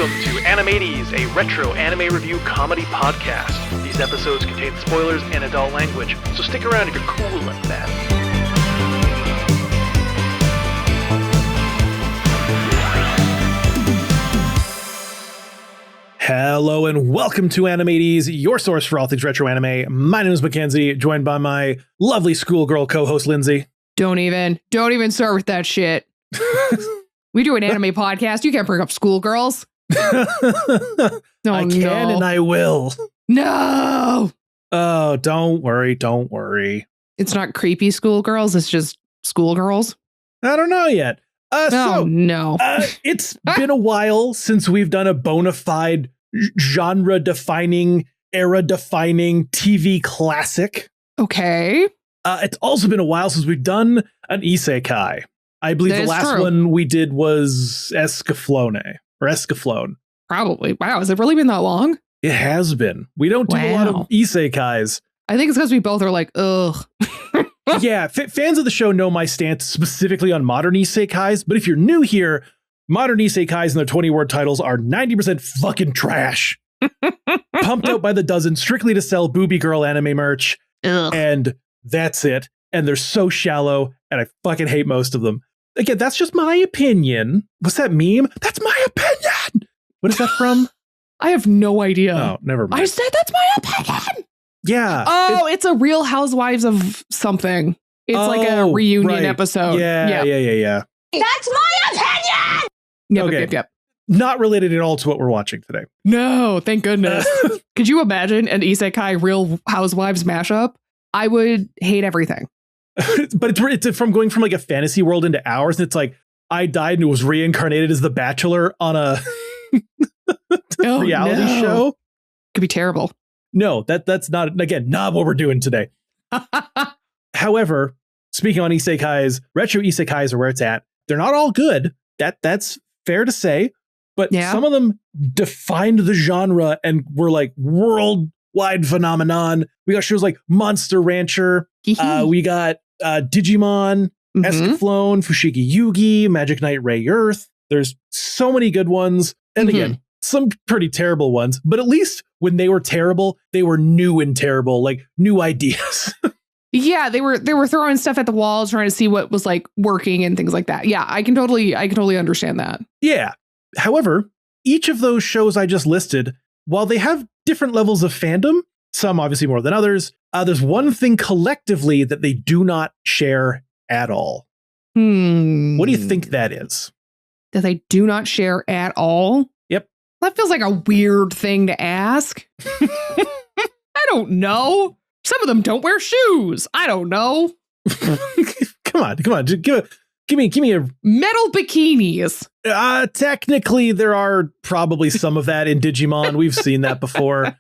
Welcome to AnimEighties, a retro anime review comedy podcast. These episodes contain spoilers and adult language, so stick around if you're cool like that. Hello and welcome to AnimEighties, your source for all things retro anime. My name is Mackenzie, joined by my lovely schoolgirl co-host Lindsay. Don't even start with that shit. We do an anime podcast. You can't bring up schoolgirls. I can and I will. No. Oh, don't worry. It's not creepy schoolgirls. It's just schoolgirls. I don't know yet. It's been a while since we've done a bona fide genre-defining, era-defining TV classic. Okay. It's also been a while since we've done an isekai. I believe the last one we did was Escaflowne. Probably. Wow, has it really been that long? It has been. We don't do a lot of isekais. I think it's because we both are like, ugh. Yeah, fans of the show know my stance specifically on modern isekais, but if you're new here, modern isekais and their 20-word titles are 90% fucking trash. Pumped out by the dozen strictly to sell booby girl anime merch. Ugh. And that's it. And they're so shallow, and I fucking hate most of them. Again, that's just my opinion. What's that meme? That's my opinion! What is that from? I have no idea. Oh, never mind. I said that's my opinion! Yeah. Oh, it's a Real Housewives of something. It's like a reunion episode. Yeah. That's my opinion! Yep. Not related at all to what we're watching today. No, thank goodness. Could you imagine an isekai Real Housewives mashup? I would hate everything. But it's from going from like a fantasy world into ours. And it's like, I died and was reincarnated as the Bachelor on a reality show. Could be terrible. No, that's not what we're doing today. However, speaking on isekais, retro isekais are where it's at. They're not all good. That's fair to say. But some of them defined the genre and were like worldwide phenomenon. We got shows like Monster Rancher. We got Digimon, Escaflowne, Fushigi Yugi, Magic Knight Ray Earth. There's so many good ones. And again, some pretty terrible ones. But at least when they were terrible, they were new and terrible, like new ideas. Yeah, they were throwing stuff at the wall, trying to see what was like working and things like that. Yeah, I can totally understand that. Yeah. However, each of those shows I just listed, while they have different levels of fandom, some obviously more than others, there's one thing collectively that they do not share at all. What do you think that is? That they do not share at all? Yep. That feels like a weird thing to ask. I don't know. Some of them don't wear shoes. I don't know. Come on. Give me a metal bikinis. Technically, there are probably some of that in Digimon. We've seen that before.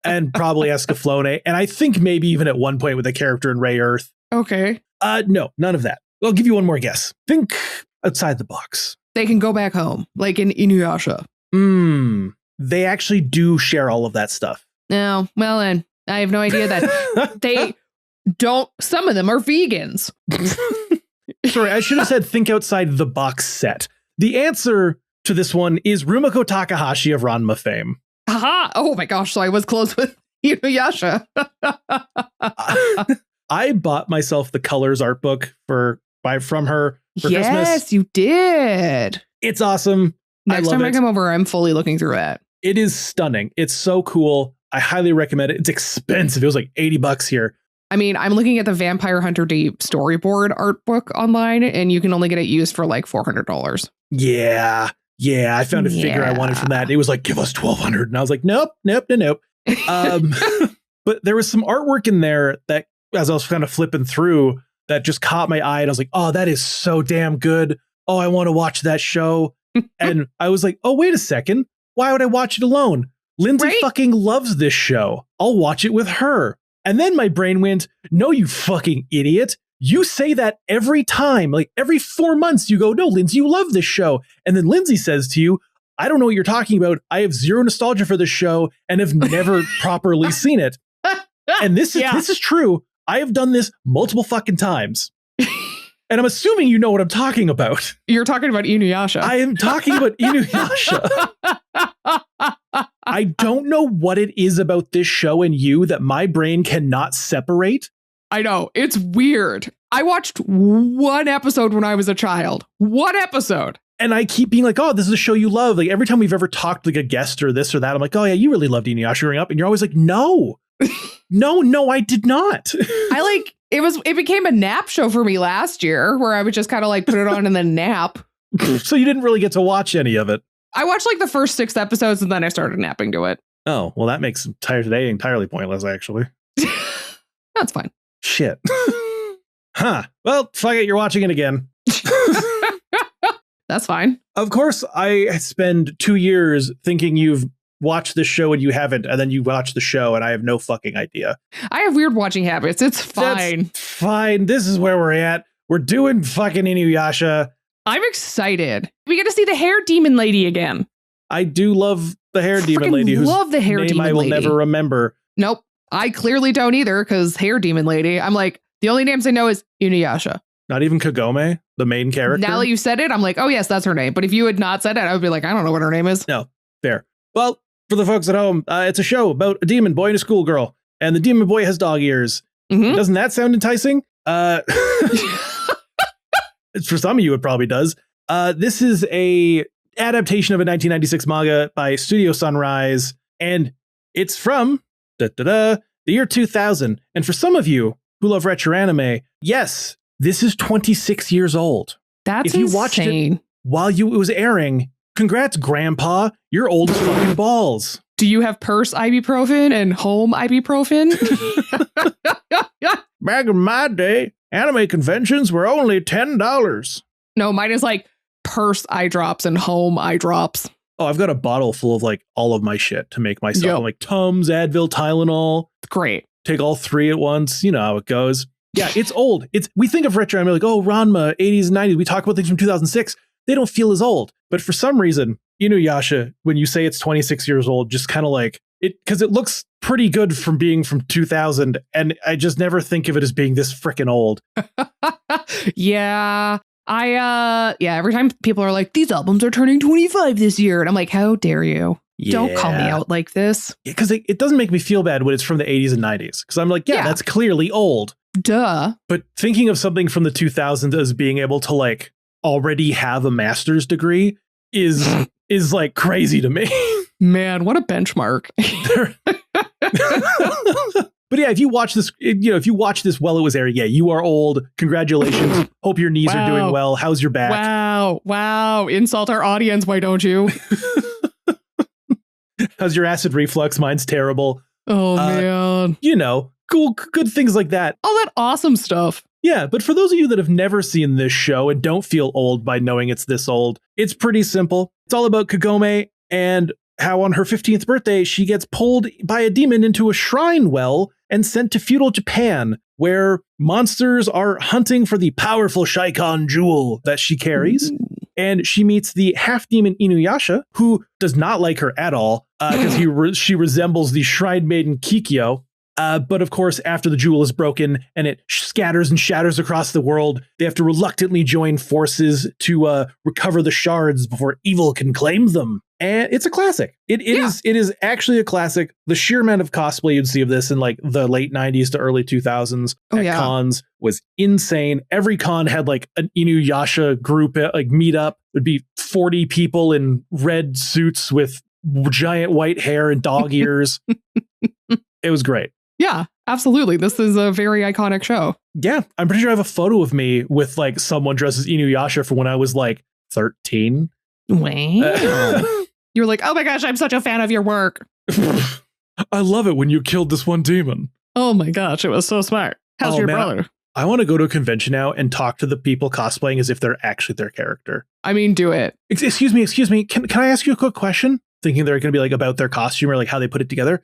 And probably Escaflowne. And I think maybe even at one point with a character in Ray Earth. Okay. No, none of that. I'll give you one more guess. Think outside the box. They can go back home, like in Inuyasha. They actually do share all of that stuff. No, well then, I have no idea that they don't. Some of them are vegans. Sorry, I should have said think outside the box set. The answer to this one is Rumiko Takahashi of Ranma fame. Aha! Oh my gosh, so I was close with Inuyasha. I bought myself the Colors art book from her for Christmas. Yes, you did. It's awesome. Next time I come over, I'm fully looking through it. It is stunning. It's so cool. I highly recommend it. It's expensive. It was like $80 here. I mean, I'm looking at the Vampire Hunter D storyboard art book online, and you can only get it used for like $400. Yeah. I found a figure I wanted from that. It was like, give us $1,200. And I was like, nope. But there was some artwork in there that, as I was kind of flipping through, that just caught my eye. And I was like, oh, that is so damn good. Oh, I want to watch that show. And I was like, oh, wait a second. Why would I watch it alone? Lindsay fucking loves this show. I'll watch it with her. And then my brain went, no, you fucking idiot. You say that every time, like every 4 months you go, no, Lindsay, you love this show. And then Lindsay says to you, I don't know what you're talking about. I have zero nostalgia for this show and have never properly seen it. And this is true. I have done this multiple fucking times. And I'm assuming you know what I'm talking about. You're talking about Inuyasha. I am talking about Inuyasha. I don't know what it is about this show and you that my brain cannot separate. I know. It's weird. I watched one episode when I was a child. One episode. And I keep being like, oh, this is a show you love. Like every time we've ever talked like a guest or this or that, I'm like, oh yeah, you really loved Inuyasha growing up. And you're always like, no, no, I did not. It became a nap show for me last year where I would just kind of like put it on and then nap. So you didn't really get to watch any of it. I watched like the first 6 episodes and then I started napping to it. Oh, well, that makes today entirely pointless, actually. That's fine. Shit. Huh. Well, fuck it. You're watching it again. That's fine. Of course, I spend 2 years thinking you've watched this show and you haven't, and then you watch the show and I have no fucking idea. I have weird watching habits. It's fine. That's fine. This is where we're at. We're doing fucking Inuyasha. I'm excited. We get to see the hair demon lady again. I do love the hair demon lady. Whose love the hair name demon I will lady. never remember. Nope. I clearly don't either because hair demon lady. I'm like, the only names I know is Inuyasha. Not even Kagome, the main character. Now that you said it, I'm like, oh yes, that's her name. But if you had not said it, I would be like, I don't know what her name is. No, fair. Well, for the folks at home, it's a show about a demon boy and a schoolgirl, and the demon boy has dog ears. Mm-hmm. Doesn't that sound enticing? For some of you, it probably does. This is a adaptation of a 1996 manga by Studio Sunrise, and it's from the year 2000. And for some of you who love retro anime, yes, this is 26 years old. That's if you insane. watched it while it was airing, congrats, Grandpa. You're old as fucking balls. Do you have purse ibuprofen and home ibuprofen? Back in my day, anime conventions were only $10. No, mine is like purse eye drops and home eye drops. Oh, I've got a bottle full of like all of my shit to make myself. Yep. I'm like Tums, Advil, Tylenol. Great. Take all 3 at once. You know how it goes. Yeah, it's old. We think of retro anime like, oh, Ranma, 80s and 90s. We talk about things from 2006. They don't feel as old. But for some reason, Inuyasha, when you say it's 26 years old, just kind of like it, because it looks pretty good from being from 2000. And I just never think of it as being this freaking old. Yeah. Every time people are like, these albums are turning 25 this year. And I'm like, how dare you? Yeah. Don't call me out like this. Because it doesn't make me feel bad when it's from the 80s and 90s. Because I'm like, yeah, that's clearly old. Duh. But thinking of something from the 2000s as being able to like already have a master's degree is like crazy to me. Man, what a benchmark. But yeah, if you watch this while it was airing, yeah, you are old. Congratulations. Hope your knees are doing well. How's your back? Wow. Insult our audience, why don't you? How's your acid reflux? Mine's terrible. Oh, man. You know, cool, good things like that. All that awesome stuff. Yeah, but for those of you that have never seen this show and don't feel old by knowing it's this old, it's pretty simple. It's all about Kagome and how on her 15th birthday, she gets pulled by a demon into a shrine well and sent to feudal Japan, where monsters are hunting for the powerful Shaikon jewel that she carries. And she meets the half-demon Inuyasha, who does not like her at all, because she resembles the shrine maiden Kikyo. But of course, after the jewel is broken and it scatters and shatters across the world, they have to reluctantly join forces to recover the shards before evil can claim them. And it's a classic. It is actually a classic. The sheer amount of cosplay you'd see of this in like the late 90s to early 2000s at cons was insane. Every con had like an Inuyasha group like meet up. There'd be 40 people in red suits with giant white hair and dog ears. It was great. Yeah, absolutely. This is a very iconic show. Yeah, I'm pretty sure I have a photo of me with like someone dressed as Inuyasha from when I was like 13. Wow. You're like, oh my gosh, I'm such a fan of your work. I love it when you killed this one demon. Oh my gosh, it was so smart. How's your brother? I want to go to a convention now and talk to the people cosplaying as if they're actually their character. I mean, do it. Excuse me. Can I ask you a quick question? Thinking they're going to be like about their costume or like how they put it together.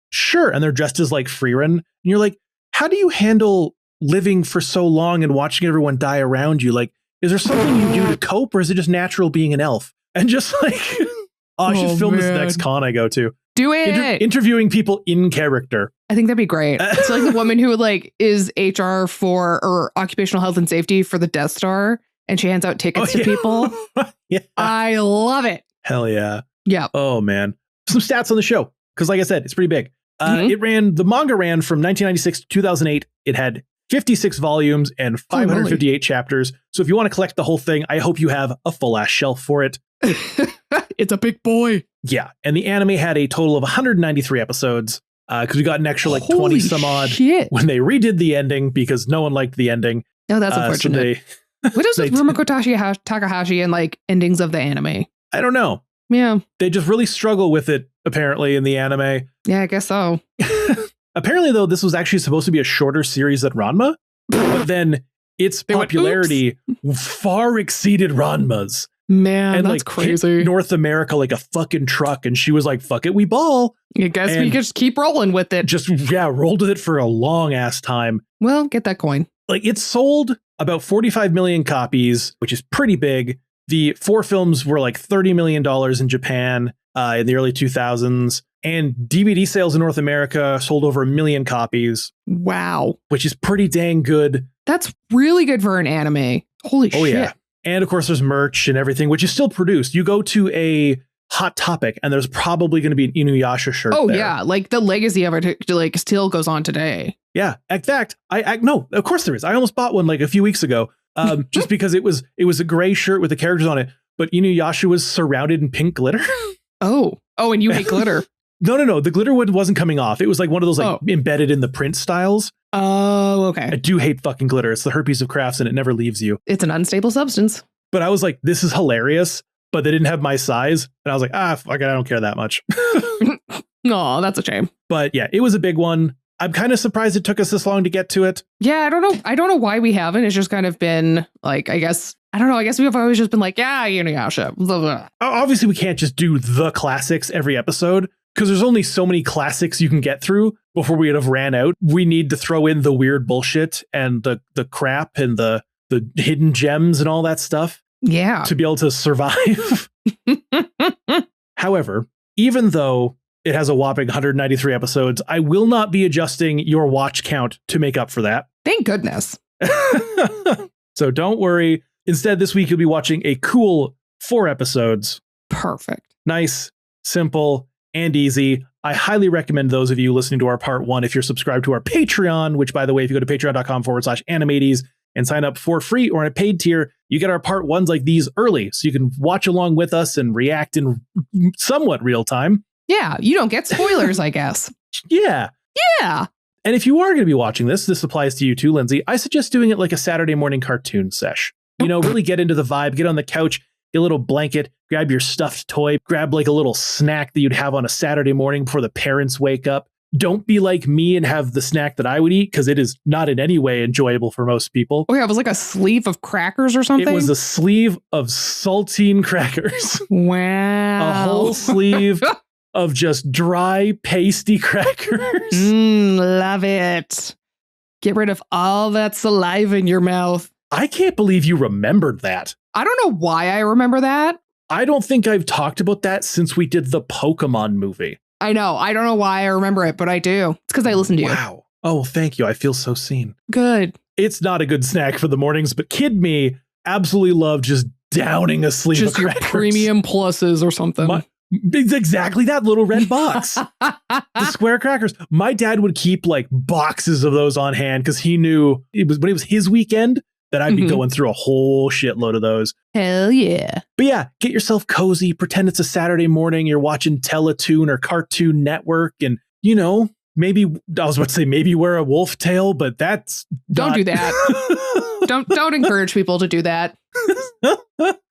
Sure. And they're dressed as like Freeran. And you're like, how do you handle living for so long and watching everyone die around you? Like, is there something you do to cope, or is it just natural being an elf? And just like, I should film this next con I go to. Do it. Interviewing people in character. I think that'd be great. It's like the woman who like is HR for or occupational health and safety for the Death Star, and she hands out tickets to people. Yeah. I love it. Hell yeah. Yeah. Oh man. Some stats on the show. Because like I said, it's pretty big. The manga ran from 1996 to 2008. It had 56 volumes and 558 chapters. So if you want to collect the whole thing, I hope you have a full ass shelf for it. It's a big boy. Yeah. And the anime had a total of 193 episodes. Because we got an extra like 20 some odd when they redid the ending because no one liked the ending. No, that's unfortunate. What is with Rumiko Takahashi and like endings of the anime? I don't know. Yeah. They just really struggle with it, apparently, in the anime. Yeah, I guess so. Apparently, though, this was actually supposed to be a shorter series than Ranma, but then its popularity far exceeded Ranma's. Man, and that's like crazy. North America like a fucking truck, and she was like, fuck it, we ball. I guess we just keep rolling with it. Just, rolled with it for a long ass time. Well, get that coin. Like, it sold about 45 million copies, which is pretty big. The 4 films were like $30 million in Japan in the early 2000s. And DVD sales in North America sold over 1 million copies. Wow. Which is pretty dang good. That's really good for an anime. Holy shit. Yeah. And of course, there's merch and everything, which is still produced. You go to a Hot Topic, and there's probably going to be an Inuyasha shirt. Oh, there. Yeah. Like the legacy of it like still goes on today. Yeah. In fact, no, of course there is. I almost bought one like a few weeks ago. Just because it was a gray shirt with the characters on it, but Inuyasha was surrounded in pink glitter. Oh, and you hate glitter. No. The glitter wasn't coming off. It was like one of those like embedded in the print styles. Oh, okay. I do hate fucking glitter. It's the herpes of crafts and it never leaves you. It's an unstable substance. But I was like, this is hilarious, but they didn't have my size. And I was like, fuck it, I don't care that much. No, that's a shame. But yeah, it was a big one. I'm kind of surprised it took us this long to get to it. Yeah, I don't know. I don't know why we haven't. It's just kind of been like, I guess we've always just been like, yeah, Inuyasha. Blah, blah. Obviously, we can't just do the classics every episode because there's only so many classics you can get through before we would have ran out. We need to throw in the weird bullshit and the crap and the hidden gems and all that stuff. Yeah. To be able to survive. However, even though it has a whopping 193 episodes, I will not be adjusting your watch count to make up for that. Thank goodness. So don't worry. Instead, this week you'll be watching a cool 4 episodes. Perfect. Nice, simple, and easy. I highly recommend those of you listening to our part 1 if you're subscribed to our Patreon, which, by the way, if you go to patreon.com/AnimEighties and sign up for free or on a paid tier, you get our part 1s like these early, so you can watch along with us and react in somewhat real time. Yeah, you don't get spoilers, I guess. Yeah. Yeah. And if you are going to be watching this applies to you too, Lindsay, I suggest doing it like a Saturday morning cartoon sesh. You know, really get into the vibe, get on the couch, get a little blanket, grab your stuffed toy, grab like a little snack that you'd have on a Saturday morning before the parents wake up. Don't be like me and have the snack that I would eat because it is not in any way enjoyable for most people. Oh, yeah, it was like a sleeve of crackers or something? It was a sleeve of saltine crackers. Wow. A whole sleeve of just dry, pasty crackers. Love it. Get rid of all that saliva in your mouth. I can't believe you remembered that. I don't know why I remember that. I don't think I've talked about that since we did the Pokemon movie. I know. I don't know why I remember it, but I do. It's because I listened to you. Wow. Oh, thank you. I feel so seen. Good. It's not a good snack for the mornings, but kid me absolutely loved just downing a sleeve of crackers. Just your premium pluses or something. It's exactly that little red box. The square crackers. My dad would keep like boxes of those on hand because he knew when it was his weekend that I'd be going through a whole shitload of those. Hell yeah. But yeah, get yourself cozy. Pretend it's a Saturday morning. You're watching Teletoon or Cartoon Network. And, you know, maybe, I was about to say maybe wear a wolf tail, but that's Don't do that. Don't encourage people to do that.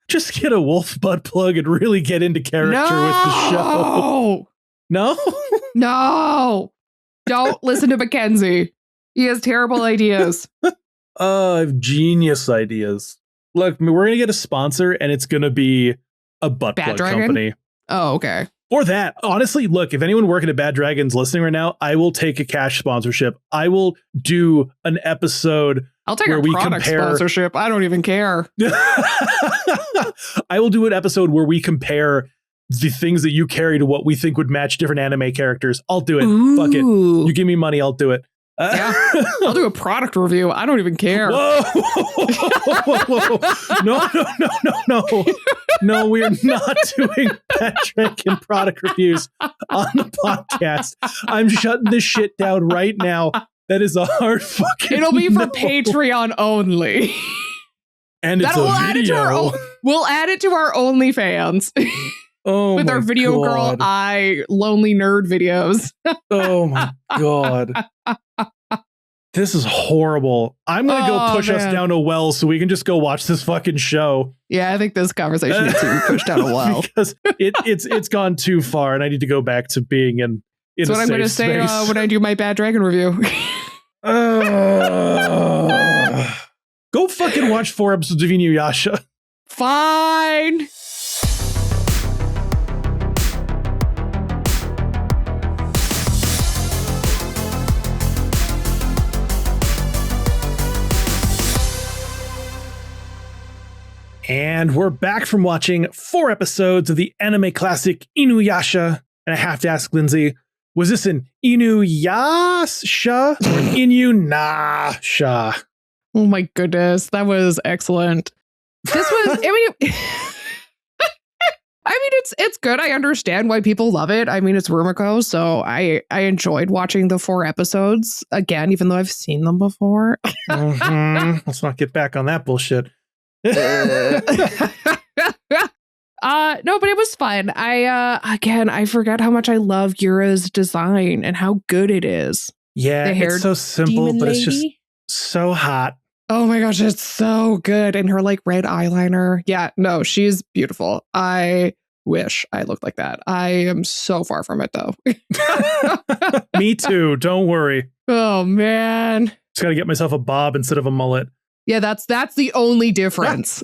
Just get a wolf butt plug and really get into character with the show. No? No. Don't listen to Mackenzie. He has terrible ideas. I have genius ideas. Look, we're going to get a sponsor and it's going to be a butt plug company. Oh, okay. Or that. Honestly, look, if anyone working at Bad Dragon's listening right now, I will take a cash sponsorship. I will do an episode. I'll take a product sponsorship. I don't even care. I will do an episode where we compare the things that you carry to what we think would match different anime characters. I'll do it. Ooh. Fuck it. You give me money, I'll do it. Yeah, I'll do a product review. I don't even care. Whoa. No. No, we're not doing Patrick and product reviews on the podcast. I'm shutting this shit down right now. That is a hard fucking It'll be for no. Patreon only. And it's we'll a add it to video. we'll add it to our OnlyFans. Oh with my our video God. girl lonely nerd videos. Oh my God. This is horrible. I'm going to go push us down a well so we can just go watch this fucking show. Yeah, I think this conversation needs to be pushed down a well. Because it's gone too far and I need to go back to being in That's what I'm going to say when I do my Bad Dragon review. Go fucking watch 4 episodes of Inuyasha. Fine. And we're back from watching 4 episodes of the anime classic Inuyasha. And I have to ask Lindsay, was this an Inuyasha or Inuyasha? Oh my goodness, that was excellent. This was, it's good. I understand why people love it. I mean, it's Rumiko, so I enjoyed watching the 4 episodes again, even though I've seen them before. Let's not get back on that bullshit. No, but it was fun. I forget how much I love Yura's design and how good it is. Yeah, it's so simple, but it's just lady. so hot. Oh my gosh, it's so good. And her like red eyeliner. Yeah, no, she's beautiful. I wish I looked like that. I am so far from it though. Me too. Don't worry. Oh man. Just got to get myself a bob instead of a mullet. Yeah, that's the only difference.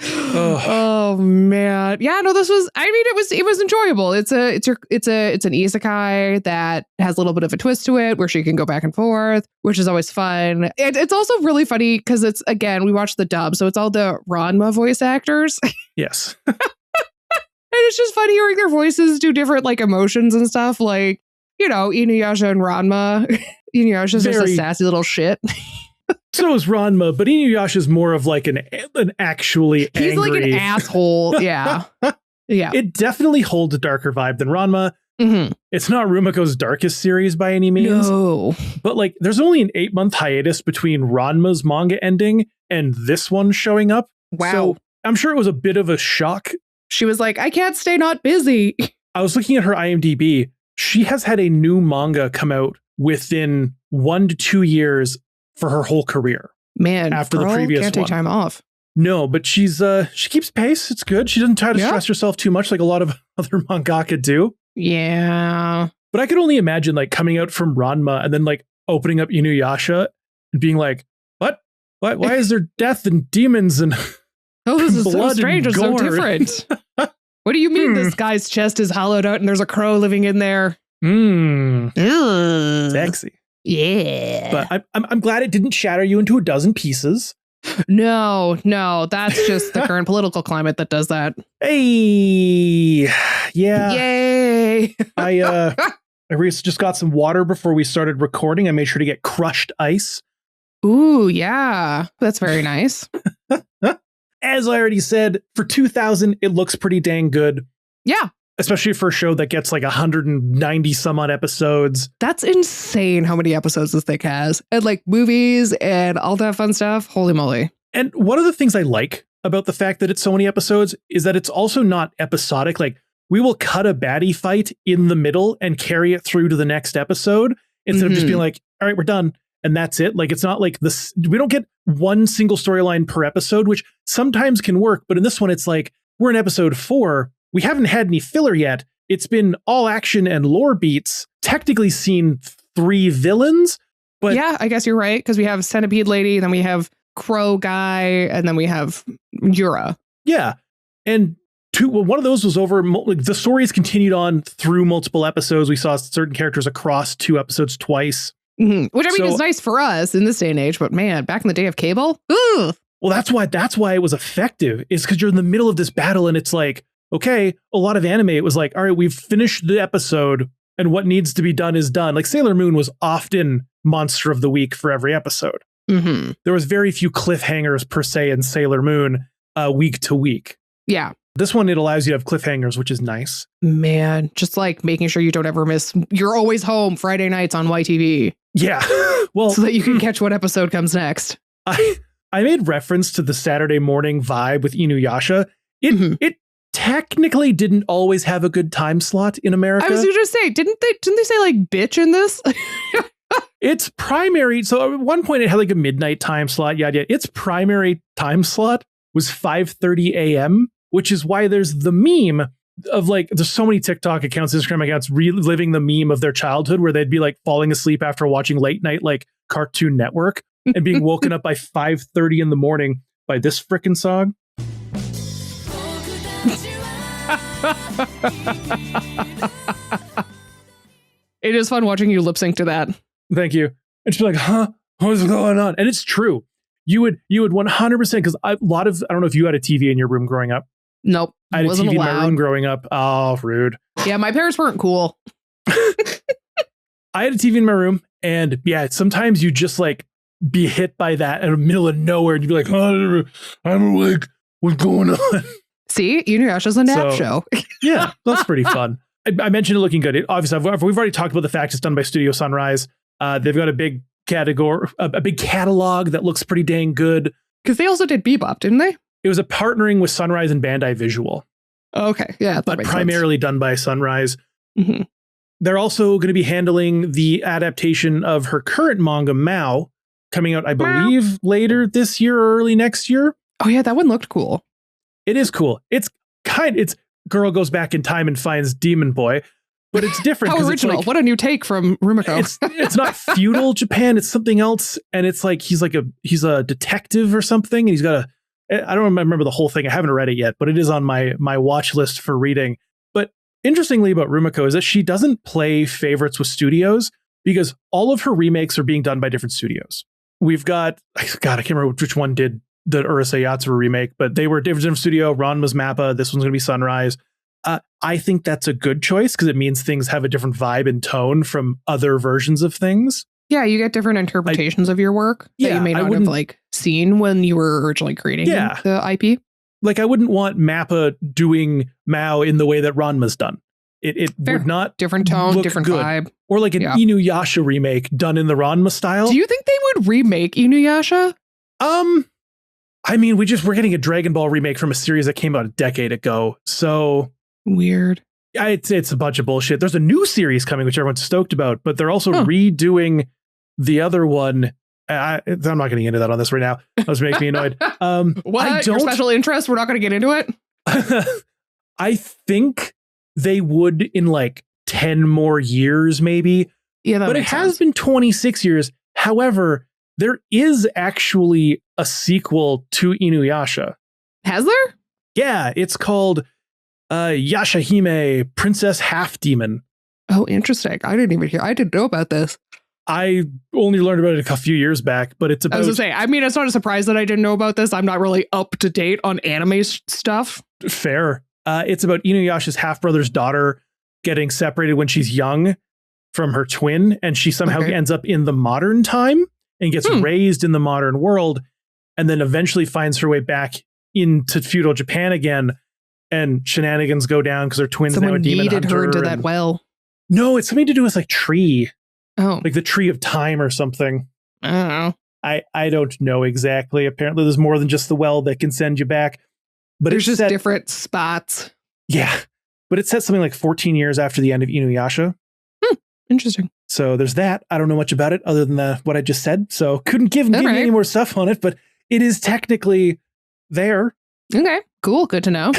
Oh man. Yeah, no, this was, I mean, it was enjoyable. It's an isekai that has a little bit of a twist to it where she can go back and forth, which is always fun. It's also really funny because it's, again, we watched the dub, so it's all the Ranma voice actors. Yes. And it's just fun hearing their voices do different like emotions and stuff, like, you know, Inuyasha and Ranma. Inuyasha's just a sassy little shit. So is Ranma, but Inuyasha's more of like an actually angry. He's like an asshole. Yeah. Yeah. It definitely holds a darker vibe than Ranma. Mm-hmm. It's not Rumiko's darkest series by any means. No. But like there's only an 8-month hiatus between Ranma's manga ending and this one showing up. Wow. So I'm sure it was a bit of a shock. She was like, I can't stay not busy. I was looking at her IMDb. She has had a new manga come out within 1 to 2 years for her whole career. Man, after girl the previous can't one. take time off. No, but she keeps pace. It's good. She doesn't try to stress herself too much like a lot of other mangaka do. Yeah. But I could only imagine like coming out from Ranma and then like opening up Inuyasha and being like, what? Why is there death and demons and oh, this is so blood strange. and It's so gore? different. What do you mean this guy's chest is hollowed out and there's a crow living in there? Sexy. Yeah. But I'm glad it didn't shatter you into a dozen pieces. No, that's just the current political climate that does that. Hey, yeah. Yay. I just got some water before we started recording. I made sure to get crushed ice. Ooh, yeah. That's very nice. As I already said, for 2000, it looks pretty dang good. Yeah. Especially for a show that gets like 190 some odd episodes. That's insane how many episodes this thing has. And like movies and all that fun stuff. Holy moly. And one of the things I like about the fact that it's so many episodes is that it's also not episodic. Like we will cut a baddie fight in the middle and carry it through to the next episode instead of just being like, all right, we're done. And that's it. Like, it's not like this. We don't get one single storyline per episode, which sometimes can work. But in this one, it's like we're in episode 4. We haven't had any filler yet. It's been all action and lore beats. Technically seen 3 villains. But yeah, I guess you're right. Because we have Centipede Lady, then we have Crow Guy, and then we have Yura. Yeah. And one of those was over. Like, the story has continued on through multiple episodes. We saw certain characters across 2 episodes twice. Mm-hmm. Which I mean is nice for us in this day and age, but man, back in the day of cable, ugh. Well, that's why it was effective, is because you're in the middle of this battle and it's like, okay, a lot of anime, it was like, all right, we've finished the episode and what needs to be done is done. Like Sailor Moon was often monster of the week for every episode. Mm-hmm. There was very few cliffhangers per se in Sailor Moon week to week. Yeah. This one, it allows you to have cliffhangers, which is nice. Man, just like making sure you don't ever miss You're Always Home Friday nights on YTV. Yeah. Well, so that you can catch what episode comes next. I made reference to the Saturday morning vibe with Inuyasha. It technically didn't always have a good time slot in America. I was going to say, didn't they say like bitch in this? Its primary, so at one point it had like a midnight time slot. Yeah. Its primary time slot was 5:30 a.m., which is why there's the meme of like, there's so many TikTok accounts, Instagram accounts reliving the meme of their childhood where they'd be like falling asleep after watching late night like Cartoon Network and being woken up by 5:30 in the morning by this frickin' song. It is fun watching you lip sync to that. Thank you. And she's like, huh? What's going on? And it's true. You would 100%, because I don't know if you had a TV in your room growing up. Nope. I had a TV in my room growing up. Oh, rude. Yeah, my parents weren't cool. I had a TV in my room, and yeah, sometimes you just like be hit by that in the middle of nowhere, and you'd be like, oh, I'm awake. What's going on? See, Inuyasha's a nap show. Yeah, that's pretty fun. I mentioned it looking good. Obviously, we've already talked about the fact it's done by Studio Sunrise. They've got a big category, a big catalog that looks pretty dang good. Because they also did Bebop, didn't they? It was a partnering with Sunrise and Bandai Visual. Okay, yeah, but primarily done by Sunrise. Mm-hmm. They're also going to be handling the adaptation of her current manga, Mao, coming out, I believe, later this year or early next year. Oh yeah, that one looked cool. It is cool. It's girl goes back in time and finds Demon Boy, but it's different. How original. What a new take from Rumiko. It's not feudal Japan. It's something else. And it's like, he's a detective or something. And he's got I don't remember the whole thing. I haven't read it yet, but it is on my watch list for reading. But interestingly about Rumiko is that she doesn't play favorites with studios, because all of her remakes are being done by different studios. We've got, God, I can't remember which one did the Urusei Yatsura remake, but they were a different studio. Ranma's Mappa. This one's going to be Sunrise. I think that's a good choice, because it means things have a different vibe and tone from other versions of things. Yeah, you get different interpretations of your work that you may not have like seen when you were originally creating the IP. Like, I wouldn't want Mappa doing Mao in the way that Ranma's done. It would not different tone, different good. Vibe. Or like an Inuyasha remake done in the Ranma style. Do you think they would remake Inuyasha? I mean, we're getting a Dragon Ball remake from a series that came out a decade ago. So weird. It's a bunch of bullshit. There's a new series coming, which everyone's stoked about, but they're also redoing the other one. I'm not getting into that on this right now. That was making me annoyed. What? Your special interest? We're not going to get into it? I think they would in like 10 more years, maybe. Yeah, but it has been 26 years. However, there is actually a sequel to Inuyasha. Has there? Yeah, it's called Yashahime, Princess Half Demon. Oh, interesting. I didn't know about this. I only learned about it a few years back, but it's about... I was going to say, I mean, it's not a surprise that I didn't know about this. I'm not really up to date on anime stuff. Fair. It's about Inuyasha's half-brother's daughter getting separated when she's young from her twin, and she somehow ends up in the modern time and gets raised in the modern world, and then eventually finds her way back into feudal Japan again, and shenanigans go down because her twin's now a demon hunter. Someone yeeted her into that well. No, it's something to do with like tree. Oh. Like the tree of time or something. I don't know. I don't know exactly. Apparently there's more than just the well that can send you back. But there's just different spots. Yeah. But it's set something like 14 years after the end of Inuyasha. Interesting. So there's that. I don't know much about it other than what I just said. So couldn't give you any more stuff on it, but it is technically there. Okay, cool. Good to know.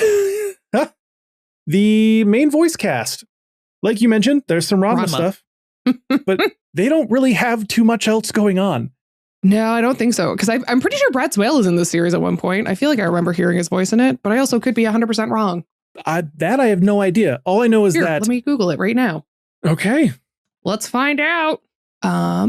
The main voice cast. Like you mentioned, there's some Ranma stuff. But they don't really have too much else going on. No, I don't think so. Because I'm pretty sure Brad Swale is in this series at one point. I feel like I remember hearing his voice in it, but I also could be 100% wrong. That I have no idea. All I know is that... Let me Google it right now. Okay. Let's find out.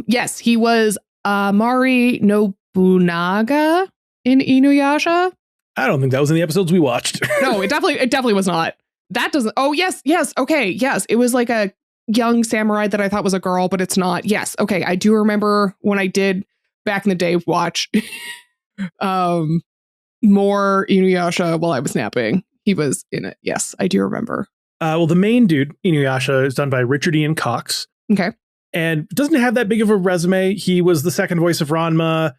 Yes, he was Mari Nobunaga in Inuyasha? I don't think that was in the episodes we watched. No, it definitely was not. That doesn't. Oh, yes. Okay. Yes. It was like a young samurai that I thought was a girl, but it's not. Yes. Okay. I do remember when I did back in the day watch more Inuyasha while I was napping. He was in it. Yes, I do remember. Well, the main dude, Inuyasha, is done by Richard Ian Cox. Okay. And doesn't have that big of a resume. He was the second voice of Ranma.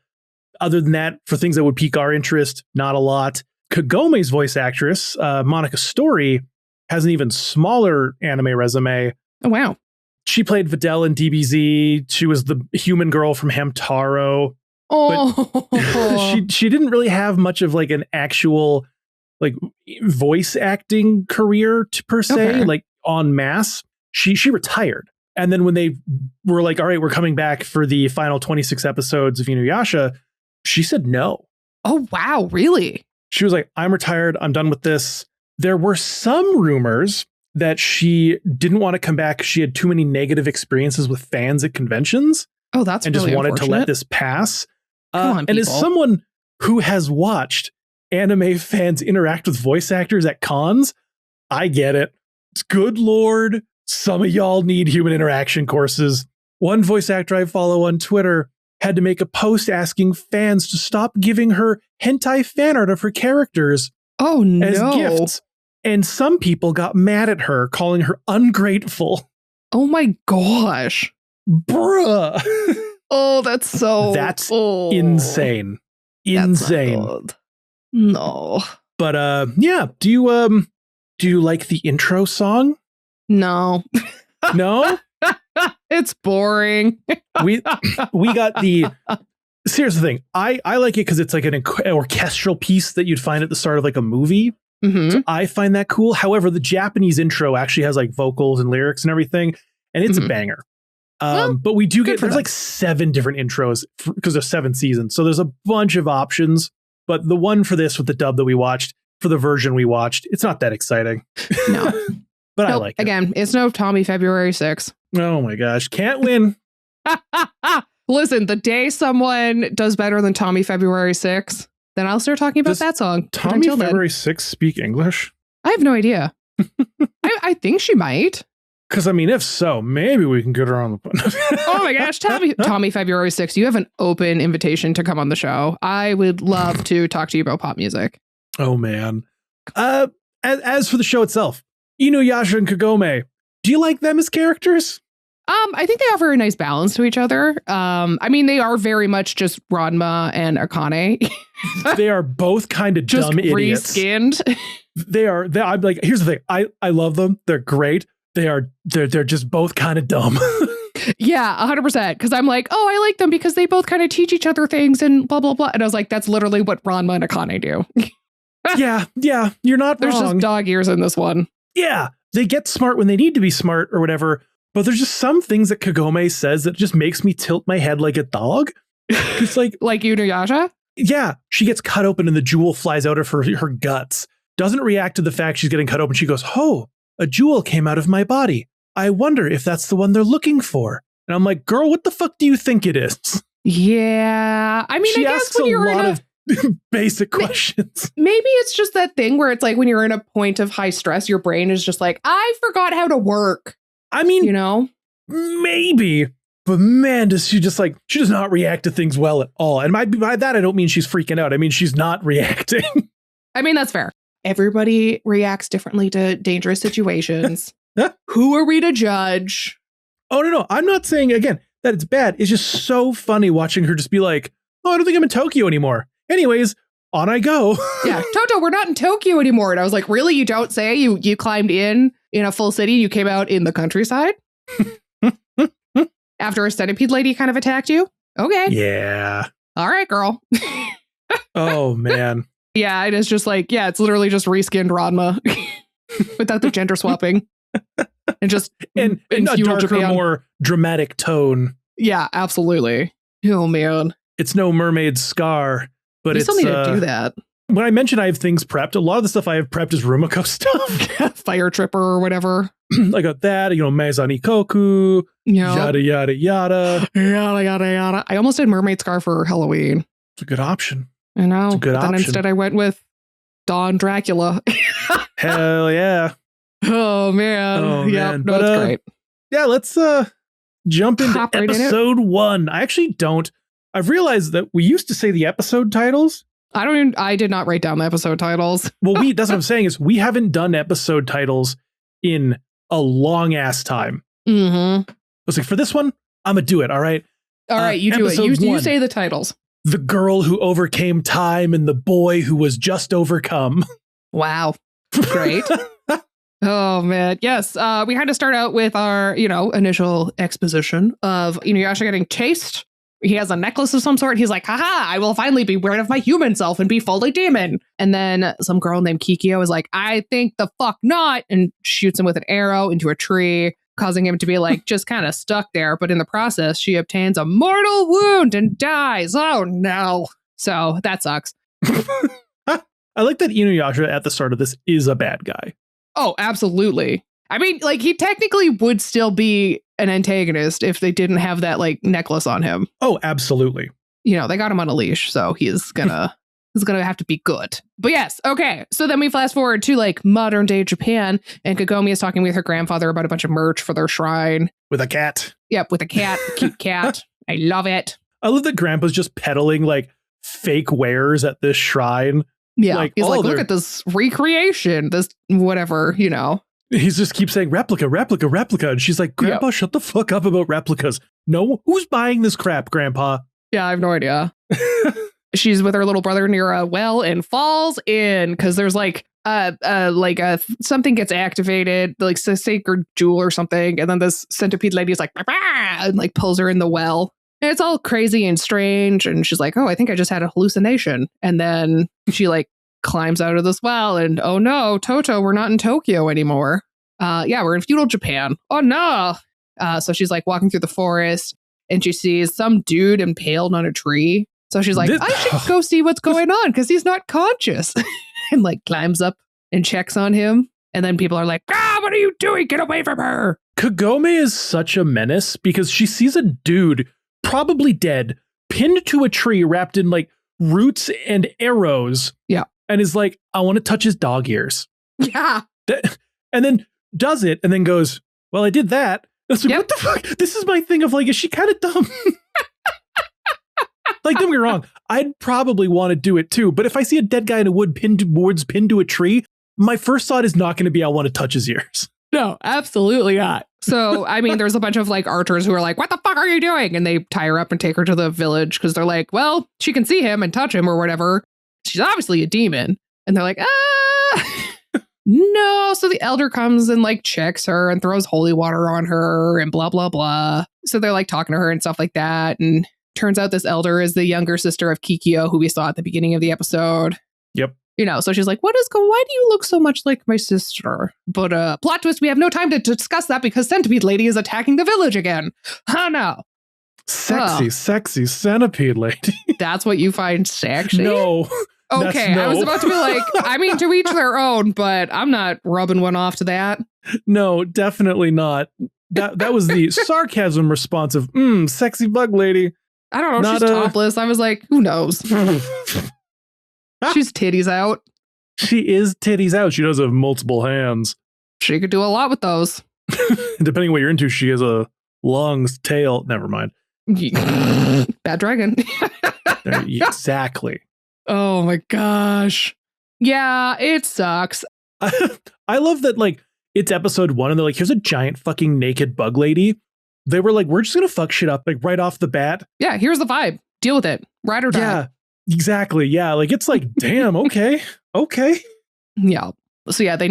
Other than that, for things that would pique our interest, not a lot. Kagome's voice actress, Monica Story, has an even smaller anime resume. Oh, wow. She played Videl in DBZ. She was the human girl from Hamtaro. Oh, she didn't really have much of like an actual like voice acting career per se, like en masse. She retired. And then when they were like, all right, we're coming back for the final 26 episodes of Inuyasha, she said no. Oh, wow. Really? She was like, I'm retired. I'm done with this. There were some rumors that she didn't want to come back. She had too many negative experiences with fans at conventions. Oh, that's and really just wanted to let this pass. Come on, and as someone who has watched anime fans interact with voice actors at cons, I get it. It's good Lord. Some of y'all need human interaction courses. One voice actor I follow on Twitter had to make a post asking fans to stop giving her hentai fan art of her characters as gifts. And some people got mad at her, calling her ungrateful. Oh my gosh. Bruh. Oh, that's insane. Insane. No. But yeah, do you like the intro song? No. No? It's boring. we got the here's the thing. I like it because it's like an orchestral piece that you'd find at the start of like a movie. Mm-hmm. So I find that cool. However, the Japanese intro actually has like vocals and lyrics and everything, and it's a banger. But we do get there's like 7 different intros because there's 7 seasons, so there's a bunch of options. But the one for this with the dub that we watched, for the version we watched, it's not that exciting. No, but I like it. Again, it's no Tommy February 6th. Oh my gosh, can't win. Listen, the day someone does better than Tommy February 6th, then I'll start talking about that song. Tommy February 6th speak English? I have no idea. I think she might. Because, I mean, if so, maybe we can get her on the... Oh my gosh, Tommy February 6th, you have an open invitation to come on the show. I would love to talk to you about pop music. Oh, man. As for the show itself, Inuyasha and Kagome, do you like them as characters? I think they offer a nice balance to each other. I mean, they are very much just Ranma and Akane. They are both kind of dumb idiots. Reskinned. I'm like, here's the thing. I love them. They're great. They're just both kind of dumb. Yeah, 100%. Because I'm like, oh, I like them because they both kind of teach each other things and blah, blah, blah. And I was like, that's literally what Ranma and Akane do. Yeah, you're not There's wrong. just dog ears in this one. Yeah, they get smart when they need to be smart or whatever. But there's just some things that Kagome says that just makes me tilt my head like a dog. It's like Inuyasha? Yeah, she gets cut open and the jewel flies out of her guts. Doesn't react to the fact she's getting cut open. She goes, oh, a jewel came out of my body. I wonder if that's the one they're looking for. And I'm like, girl, what the fuck do you think it is? Yeah. I mean, she I guess asks when you're a lot in of basic questions. Maybe it's just that thing where it's like when you're in a point of high stress, your brain is just like, I forgot how to work. I mean, you know, maybe, but man, she does not react to things well at all. And by that, I don't mean she's freaking out. I mean, she's not reacting. I mean, that's fair. Everybody reacts differently to dangerous situations. Who are we to judge? Oh, no. I'm not saying, again, that it's bad. It's just so funny watching her just be like, oh, I don't think I'm in Tokyo anymore. Anyways, on I go. Yeah, Toto, we're not in Tokyo anymore. And I was like, really? You don't say? You climbed in a full city. You came out in the countryside? After a centipede lady kind of attacked you? Okay. Yeah. All right, girl. Oh, man. Yeah, it is just like, yeah, it's literally just reskinned Ranma without the gender swapping. And just in a darker, Japan. more dramatic tone. Yeah, absolutely. Oh, man. It's no mermaid scar, but you still need to do that. When I mentioned I have things prepped, a lot of the stuff I have prepped is Rumiko stuff. Fire Tripper or whatever. I got that, Meizani Koku, yada, yada, yada. Yada, yada, yada. I almost did Mermaid Scar for Halloween. It's a good option. I know. It's a good But then option. instead I went with Dawn Dracula. Hell yeah. Oh man. Oh, Yep. man. No, But, it's great. Yeah, let's jump into Hop right in it. episode 1. I actually don't. I've realized that we used to say the episode titles. I did not write down the episode titles. Well, that's what I'm saying is we haven't done episode titles in a long ass time. Mm-hmm. I was like, for this one, I'm gonna do it. All right. All right, you do it. episode You 1. say the titles. The girl who overcame time and the boy who was just overcome. Wow. Great. Oh man. Yes. We had to start out with our, initial exposition of Inuyasha getting chased. He has a necklace of some sort. He's like, haha, I will finally be rid of my human self and be fully demon. And then some girl named Kikyo is like, I think the fuck not, and shoots him with an arrow into a tree, causing him to be like just kind of stuck there. But in the process, she obtains a mortal wound and dies. Oh no. So that sucks. I like that Inuyasha at the start of this is a bad guy. Oh, absolutely. I mean, like, he technically would still be an antagonist if they didn't have that, like, necklace on him. Oh, absolutely. They got him on a leash, so he's gonna have to be good. But yes, okay. So then we fast forward to, like, modern day Japan, and Kagome is talking with her grandfather about a bunch of merch for their shrine. With a cat. Yep, with a cat, a cute cat. I love it. I love that Grandpa's just peddling, like, fake wares at this shrine. Yeah, Like, he's oh, like, look at this recreation, this whatever, He just keeps saying replica, replica, replica. And she's like, Grandpa, shut the fuck up about replicas. No, who's buying this crap, Grandpa? Yeah, I have no idea. She's with her little brother near a well and falls in because there's something gets activated, like a sacred jewel or something. And then this centipede lady is like, bah, bah, and like pulls her in the well. And it's all crazy and strange. And she's like, oh, I think I just had a hallucination. And then she like climbs out of this well and oh no, Toto, we're not in Tokyo anymore. We're in feudal Japan. Oh no. So she's like walking through the forest and she sees some dude impaled on a tree. So she's like, I should go see what's going on because he's not conscious. And like climbs up and checks on him. And then people are like, what are you doing? Get away from her. Kagome is such a menace because she sees a dude probably dead, pinned to a tree wrapped in like roots and arrows. Yeah. And is like, I want to touch his dog ears. Yeah. And then does it and then goes, well, I did that. Like, yep. What the fuck? This is my thing of like, is she kind of dumb? Like, don't get me wrong. I'd probably want to do it too. But if I see a dead guy in a wood pinned to a tree, my first thought is not going to be, I want to touch his ears. No, absolutely not. So, I mean, there's a bunch of like archers who are like, what the fuck are you doing? And they tie her up and take her to the village because they're like, well, she can see him and touch him or whatever. She's obviously a demon. And they're like, no. So the elder comes and like checks her and throws holy water on her and blah, blah, blah. So they're like talking to her and stuff like that. And turns out this elder is the younger sister of Kikyo, who we saw at the beginning of the episode. Yep. So she's like, why do you look so much like my sister? But plot twist, we have no time to discuss that because Centipede Lady is attacking the village again. Oh no. Sexy Centipede Lady. That's what you find sexy? No. Okay, no. I was about to be like, I mean, to each their own, but I'm not rubbing one off to that. No, definitely not. That was the sarcasm response of, sexy bug lady. I don't know, she's topless. I was like, who knows? She's titties out. She is titties out. She does have multiple hands. She could do a lot with those. Depending on what you're into, she has a long tail. Never mind. Bad dragon. Exactly. Oh my gosh. Yeah, it sucks. I love that, like, it's episode 1 and they're like, here's a giant fucking naked bug lady. They were like, we're just going to fuck shit up, like, right off the bat. Yeah, here's the vibe. Deal with it. Ride or die. Yeah, exactly. Yeah, like, it's like, damn, okay. Yeah. So yeah, they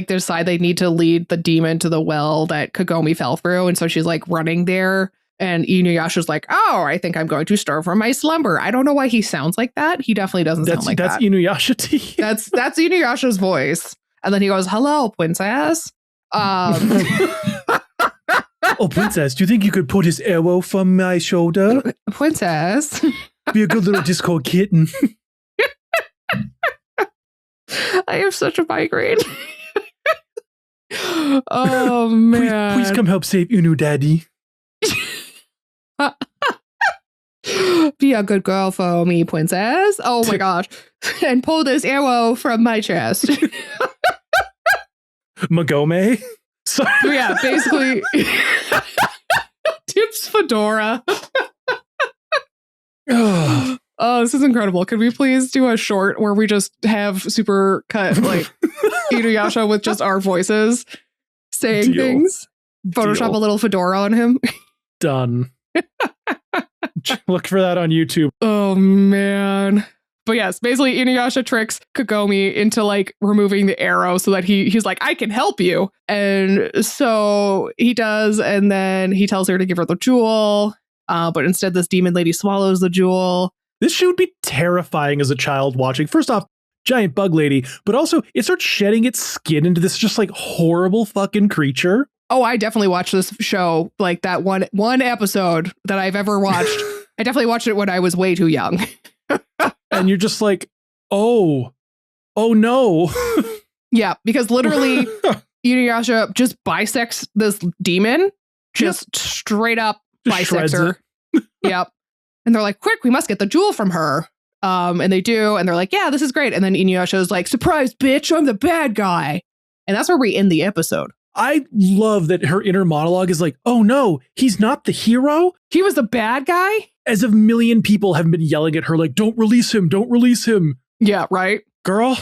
decide they need to lead the demon to the well that Kagome fell through. And so she's like running there. And Inuyasha's like, oh, I think I'm going to stir from my slumber. I don't know why he sounds like that. He definitely doesn't sound like that. That's Inuyasha to you. That's Inuyasha's voice. And then he goes, hello, princess. Oh, princess, do you think you could put his arrow from my shoulder? Princess. Be a good little disco kitten. I have such a migraine. Oh, man. Please come help save Inu Daddy. Be a good girl for me, princess. Oh my gosh. And pull this arrow from my chest. Magome? So yeah, basically Tip's fedora. Oh, this is incredible. Could we please do a short where we just have super cut like Inuyasha with just our voices saying things? Photoshop a little fedora on him. Done. Look for that on YouTube. Oh man. But yes, basically Inuyasha tricks Kagome into like removing the arrow so that he's like, I can help you. And so he does, and then he tells her to give her the jewel. But instead this demon lady swallows the jewel. This should be terrifying as a child watching. First off, giant bug lady, but also it starts shedding its skin into this just like horrible fucking creature. Oh, I definitely watched this show, like that one episode that I've ever watched. I definitely watched it when I was way too young. And you're just like, oh no. Yeah, because literally Inuyasha just bisects this demon, just straight up bisects her. Yep. And they're like, quick, we must get the jewel from her. And they do, and they're like, yeah, this is great. And then Inuyasha is like, surprise, bitch, I'm the bad guy. And that's where we end the episode. I love that her inner monologue is like, oh no, he's not the hero. He was the bad guy? As a million people have been yelling at her like, don't release him, don't release him. Yeah, right? Girl.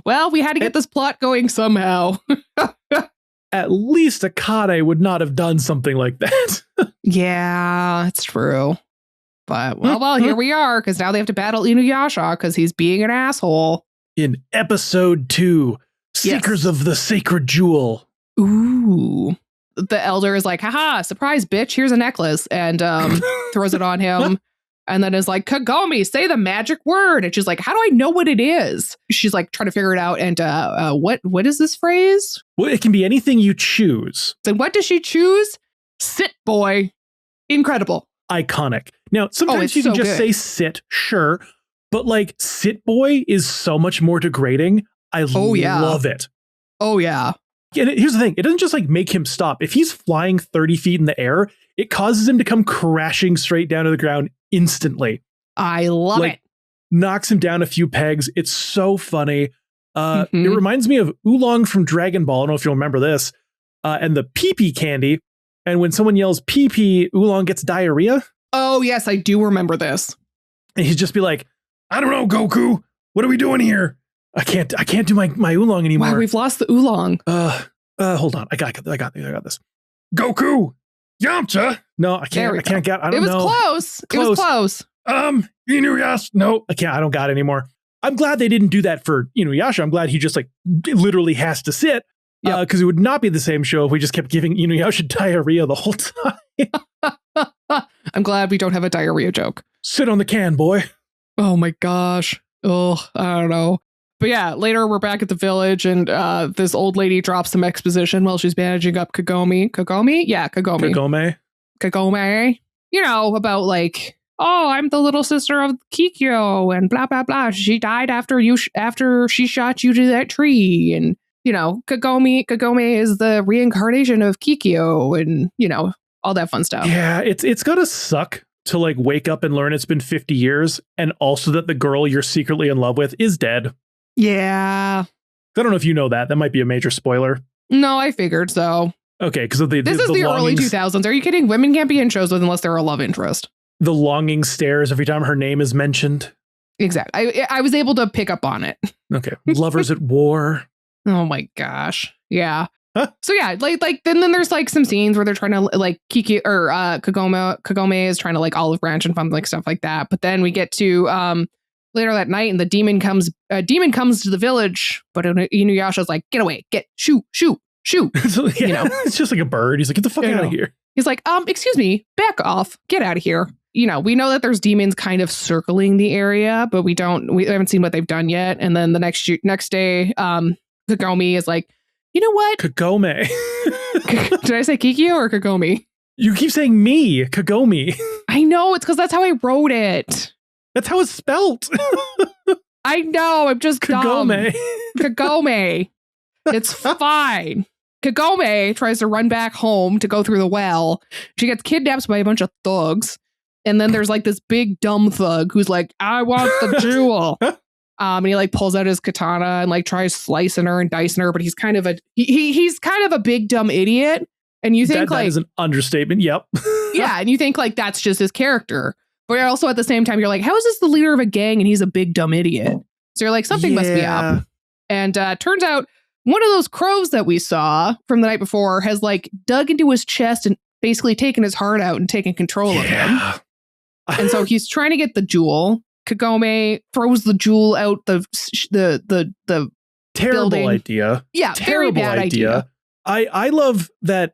Well, we had to get this plot going somehow. At least Akane would not have done something like that. Yeah, it's true. But, well, here we are, because now they have to battle Inuyasha because he's being an asshole. In episode 2, Seekers of the Sacred Jewel. Ooh. The elder is like, haha, surprise, bitch, here's a necklace, and throws it on him. And then is like, Kagome, say the magic word. And she's like, how do I know what it is? She's like trying to figure it out. And what is this phrase? Well, it can be anything you choose. And what does she choose? Sit, boy. Incredible. Iconic. Now, sometimes you can just say sit, sure. But like, sit boy is so much more degrading. I love it. Oh, yeah. And here's the thing. It doesn't just like make him stop. If he's flying 30 feet in the air, it causes him to come crashing straight down to the ground instantly. I love it. Knocks him down a few pegs. It's so funny. It reminds me of Oolong from Dragon Ball. I don't know if you'll remember this. And the pee-pee candy. And when someone yells pee-pee, Oolong gets diarrhea. Oh, yes, I do remember this. And he'd just be like, I don't know, Goku. What are we doing here? I can't do my Oolong anymore. Wow, we've lost the Oolong. Hold on. I got this. Goku. Yamcha. No, I can't. I can't get. I don't know. It was close. Inuyasha. No, I can't. I don't got it anymore. I'm glad they didn't do that for Inuyasha. I'm glad he just like literally has to sit. Because it would not be the same show if we just kept giving Inuyasha diarrhea the whole time. I'm glad we don't have a diarrhea joke. Sit on the can, boy. Oh my gosh. Oh, I don't know. But yeah, later we're back at the village, and this old lady drops some exposition while she's bandaging up Kagome. Kagome? Yeah, Kagome. Kagome. You know, about like, oh, I'm the little sister of Kikyo, and blah, blah, blah. She died after she shot you to that tree. And, you know, Kagome is the reincarnation of Kikyo, and, you know, all that fun stuff. Yeah, it's gotta suck to like wake up and learn it's been 50 years, and also that the girl you're secretly in love with is dead. Yeah. I don't know if you know that. That might be a major spoiler. No, I figured so. Okay, because of this is the early 2000s. Are you kidding? Women can't be in shows unless they're a love interest. The longing stares every time her name is mentioned. Exactly. I was able to pick up on it. Okay. Lovers at war. Oh my gosh. Yeah. Huh? So yeah, like then there's like some scenes where they're trying to like Kiki or Kagome is trying to like olive branch and fun like stuff like that. But then we get to later that night, and the demon comes to the village, but Inuyasha's like, get away, shoot. So, yeah, you know, it's just like a bird. He's like, get the fuck out of here. He's like, excuse me, back off, get out of here. You know, we know that there's demons kind of circling the area, but we haven't seen what they've done yet. And then the next day, Kagome is like, you know what? Kagome. Did I say Kikyo or Kagome? You keep saying me, Kagome. I know, it's because that's how I wrote it. That's how it's spelt. I know, I'm just Kagome. dumb. Kagome. It's fine. Kagome tries to run back home to go through the well. She gets kidnapped by a bunch of thugs. And then there's like this big dumb thug who's like, I want the jewel. And he like pulls out his katana and like tries slicing her and dicing her, but he's kind of he's kind of a big dumb idiot. And you think that is an understatement. Yep. Yeah, and you think like that's just his character. But also at the same time, you're like, how is this the leader of a gang and he's a big dumb idiot? So you're like, something must be up. And turns out one of those crows that we saw from the night before has like dug into his chest and basically taken his heart out and taken control of him. And so he's trying to get the jewel. Kagome throws the jewel out the terrible building. Idea. Yeah, terrible very bad idea. I love that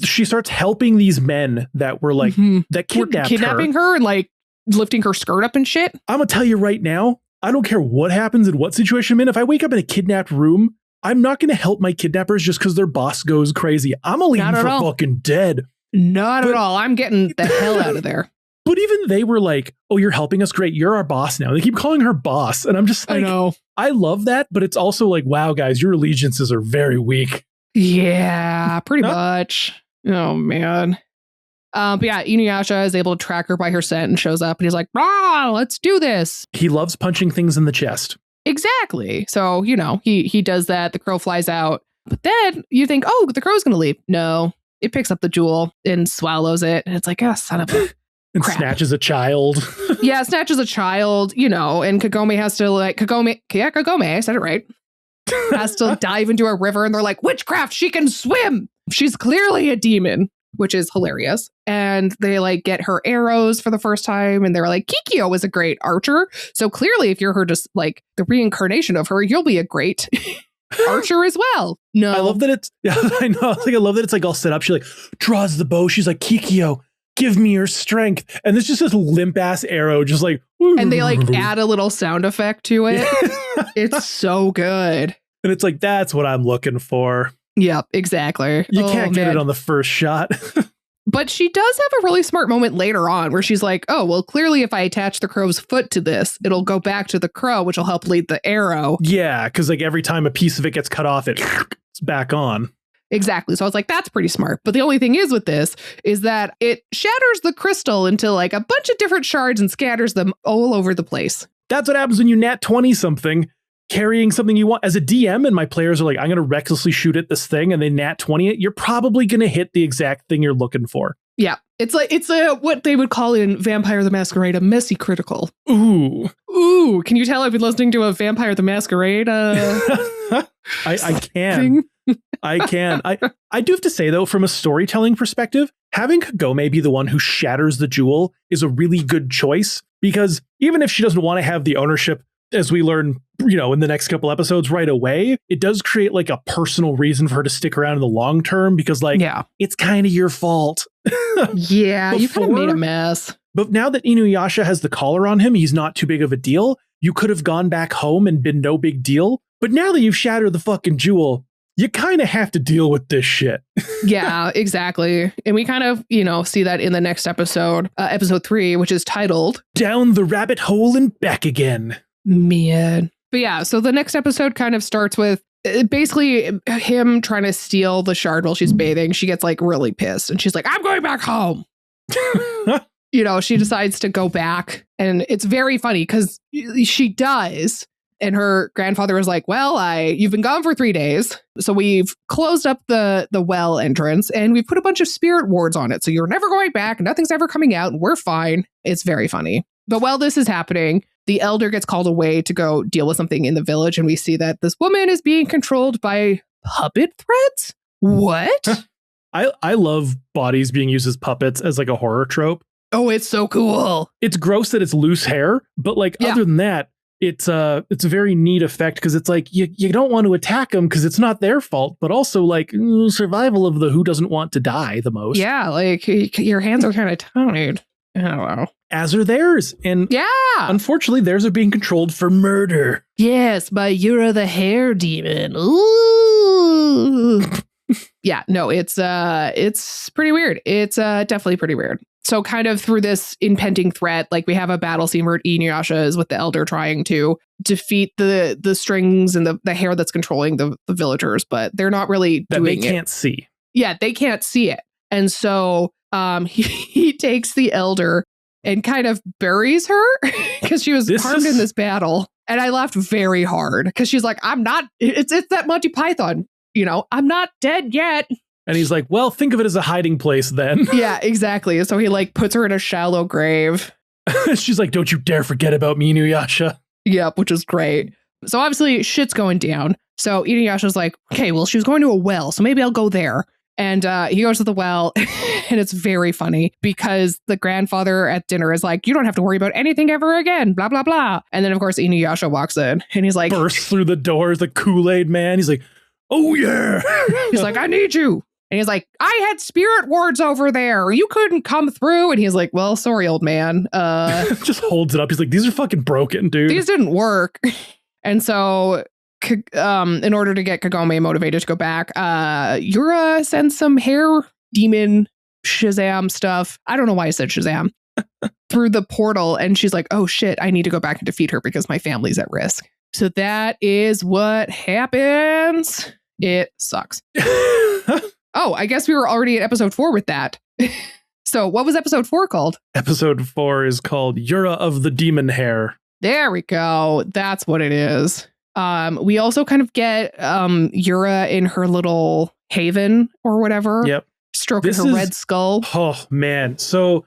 she starts helping these men that were like that kidnapping her and like lifting her skirt up and shit. I'm gonna tell you right now, I don't care what happens and what situation I'm in. If I wake up in a kidnapped room, I'm not gonna help my kidnappers just because their boss goes crazy. I'm gonna leave them for fucking dead. Not at all. I'm getting the hell out of there. But even they were like, oh, you're helping us? Great. You're our boss now. They keep calling her boss. And I'm just like, I know. I love that. But it's also like, wow, guys, your allegiances are very weak. Yeah, pretty much. Oh, man. But yeah, Inuyasha is able to track her by her scent and shows up and he's like, let's do this. He loves punching things in the chest. Exactly. So, you know, he does that. The crow flies out. But then you think, oh, the crow's going to leave. No, it picks up the jewel and swallows it. And it's like, oh, son of a... And crap. Snatches a child. Yeah, snatches a child, you know, and Kagome has to Kagome, I said it right, has to dive into a river and they're like, witchcraft, she can swim. She's clearly a demon, which is hilarious. And they like get her arrows for the first time and they're like, Kikyo is a great archer. So clearly if you're her just like the reincarnation of her, you'll be a great archer as well. No. I love that it's, I know. Like, I love that it's like all set up. She like draws the bow. She's like, Kikyo, give me your strength. And there's just this limp ass arrow, just like, and they like add a little sound effect to it. It's so good. And it's like, that's what I'm looking for. Yep, exactly. You can't get it on the first shot. But she does have a really smart moment later on where she's like, oh, well, clearly if I attach the crow's foot to this, it'll go back to the crow, which will help lead the arrow. Yeah, because like every time a piece of it gets cut off, it's back on. Exactly. So I was like, that's pretty smart. But the only thing is with this is that it shatters the crystal into like a bunch of different shards and scatters them all over the place. That's what happens when you nat 20 something, carrying something you want. As a DM and my players are like, I'm going to recklessly shoot at this thing and they nat 20 it, you're probably going to hit the exact thing you're looking for. Yeah. It's a what they would call in Vampire the Masquerade, a messy critical. Ooh. Can you tell I've been listening to a Vampire the Masquerade? I can. I can. I do have to say, though, from a storytelling perspective, having Kagome be the one who shatters the jewel is a really good choice, because even if she doesn't want to have the ownership, as we learn, you know, in the next couple episodes right away, it does create like a personal reason for her to stick around in the long term, because like, it's kind of your fault. Yeah, you kind of made a mess. But now that Inuyasha has the collar on him, he's not too big of a deal. You could have gone back home and been no big deal. But now that you've shattered the fucking jewel, you kind of have to deal with this shit. Yeah, exactly. And we kind of, you know, see that in the next episode, episode 3, which is titled Down the Rabbit Hole and Back Again. Man. But yeah, so the next episode kind of starts with basically him trying to steal the shard while she's bathing. She gets like really pissed and she's like, I'm going back home. You know, she decides to go back, and it's very funny because she does. And her grandfather was like, well, you've been gone for 3 days. So we've closed up the well entrance and we've put a bunch of spirit wards on it. So you're never going back. Nothing's ever coming out. And we're fine. It's very funny. But while this is happening, the elder gets called away to go deal with something in the village. And we see that this woman is being controlled by puppet threads. What? I love bodies being used as puppets as like a horror trope. Oh, it's so cool. It's gross that it's loose hair. But like, other than that, it's a very neat effect, because it's like you don't want to attack them because it's not their fault, but also like survival of the who doesn't want to die the most. Yeah, like your hands are kind of tied. I don't know. As are theirs. And unfortunately, theirs are being controlled for murder. Yes, by Yura the hair demon. Ooh. Yeah, no, it's pretty weird. It's definitely pretty weird. So kind of through this impending threat, like we have a battle scene where Inuyasha is with the elder trying to defeat the strings and the hair that's controlling the villagers, but they're not really that doing they can't see. Yeah, they can't see it. And so he takes the elder and kind of buries her because she was harmed in this battle. And I laughed very hard because she's like, I'm not, it's that Monty Python, I'm not dead yet. And he's like, well, think of it as a hiding place then. Yeah, exactly. So he like puts her in a shallow grave. She's like, don't you dare forget about me, Inuyasha. Yep, which is great. So obviously shit's going down. So Inuyasha's like, okay, well, she was going to a well, so maybe I'll go there. And he goes to the well, and it's very funny because the grandfather at dinner is like, you don't have to worry about anything ever again, blah, blah, blah. And then, of course, Inuyasha walks in, and he's like... bursts through the doors, the Kool-Aid man. He's like, oh, yeah. He's like, I need you. And he's like, I had spirit wards over there. You couldn't come through. And he's like, well, sorry, old man. Just holds it up. He's like, these are fucking broken, dude. These didn't work. And so... in order to get Kagome motivated to go back, Yura sends some hair demon Shazam stuff. I don't know why I said Shazam through the portal. And she's like, oh shit, I need to go back and defeat her because my family's at risk. So that is what happens. It sucks. Oh, I guess we were already at episode 4 with that. So what was episode 4 called? Episode 4 is called Yura of the Demon Hair. There we go. That's what it is. We also kind of get Yura in her little haven or whatever. Yep. Stroking her red skull. Oh, man. So,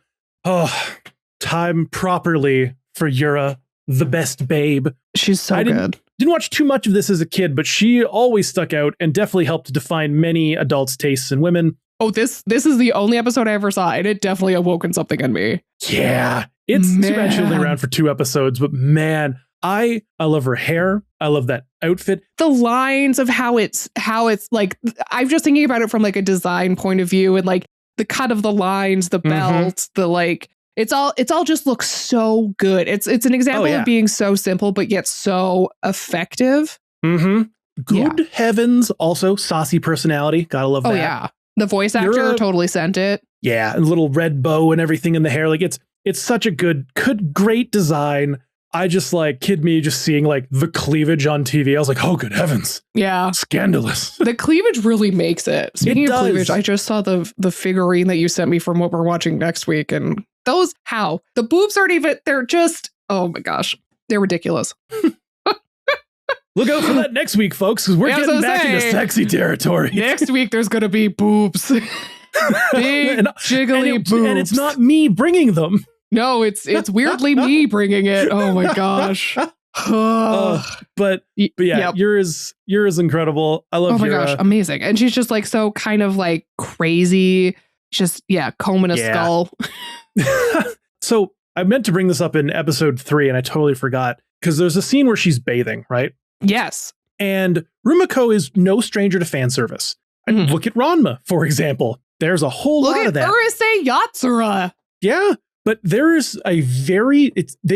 time properly for Yura, the best babe. She's so good. Didn't watch too much of this as a kid, but she always stuck out and definitely helped to define many adults' tastes in women. Oh, this is the only episode I ever saw, and it definitely awoken something in me. Yeah. It's actually only around for 2 episodes, but man... I love her hair. I love that outfit. The lines of how it's like, I'm just thinking about it from like a design point of view, and like the cut of the lines, the belt, the like, it's all just looks so good. It's an example of being so simple, but yet so effective. Mm-hmm. Good heavens. Also saucy personality. Gotta love that. Oh yeah. The voice actor totally sent it. Yeah. And little red bow and everything in the hair. Like it's such a great design. I just like kid me just seeing like the cleavage on TV. I was like, oh, good heavens. Yeah. Scandalous. The cleavage really makes it. Speaking of cleavage, I just saw the figurine that you sent me from what we're watching next week. And those, the boobs aren't even, they're just, oh my gosh, they're ridiculous. Look out for that next week, folks, because we're getting back into sexy territory. Next week, there's going to be boobs. Big, jiggly boobs. And it's not me bringing them. No, it's weirdly me bringing it. Oh my gosh. But yeah, Yura's incredible. I love Yura. Oh my gosh, amazing. And she's just like so kind of like crazy. Just combing a skull. So I meant to bring this up in episode 3 and I totally forgot because there's a scene where she's bathing, right? Yes. And Rumiko is no stranger to fan service. Look at Ranma, for example. There's a whole lot of that. Look at Urusei Yatsura. Yeah. But there's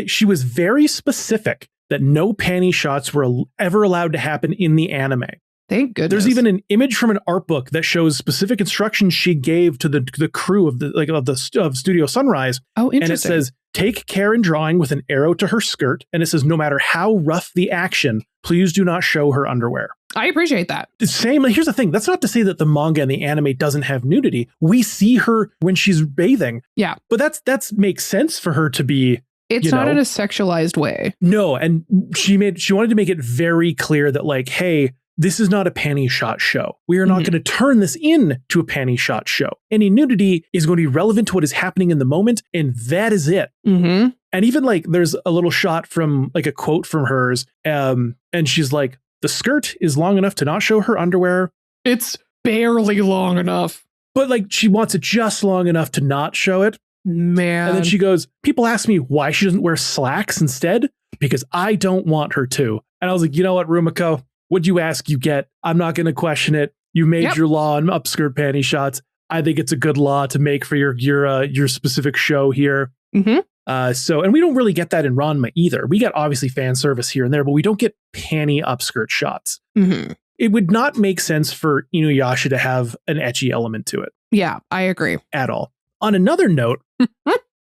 she was very specific that no panty shots were ever allowed to happen in the anime. Thank goodness. There's even an image from an art book that shows specific instructions she gave to the crew of Studio Sunrise. Oh, interesting. And it says, take care in drawing with an arrow to her skirt. And it says, no matter how rough the action, please do not show her underwear. I appreciate that. Here's the thing. That's not to say that the manga and the anime doesn't have nudity. We see her when she's bathing. Yeah. But that's makes sense for her to be. It's not in a sexualized way. No. And she wanted to make it very clear that like, hey, this is not a panty shot show. We are not going to turn this into a panty shot show. Any nudity is going to be relevant to what is happening in the moment. And that is it. Mm-hmm. And even like there's a little shot from like a quote from hers. And she's like, the skirt is long enough to not show her underwear. It's barely long enough. But like she wants it just long enough to not show it. Man. And then she goes, people ask me why she doesn't wear slacks instead. Because I don't want her to. And I was like, you know what, Rumiko? What you ask, you get. I'm not going to question it. You made your law on upskirt panty shots. I think it's a good law to make for your specific show here. Mm-hmm. And we don't really get that in Ranma either. We get obviously fan service here and there, but we don't get panty upskirt shots. Mm-hmm. It would not make sense for Inuyasha to have an ecchi element to it. Yeah, I agree. At all. On another note,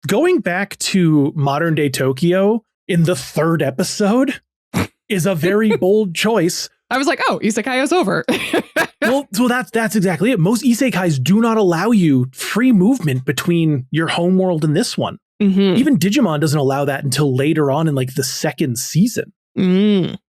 Going back to modern day Tokyo in the 3rd episode is a very bold choice. I was like, oh, isekai is over. well, that's exactly it. Most isekais do not allow you free movement between your home world and this one. Mm-hmm. Even Digimon doesn't allow that until later on in like the 2nd season.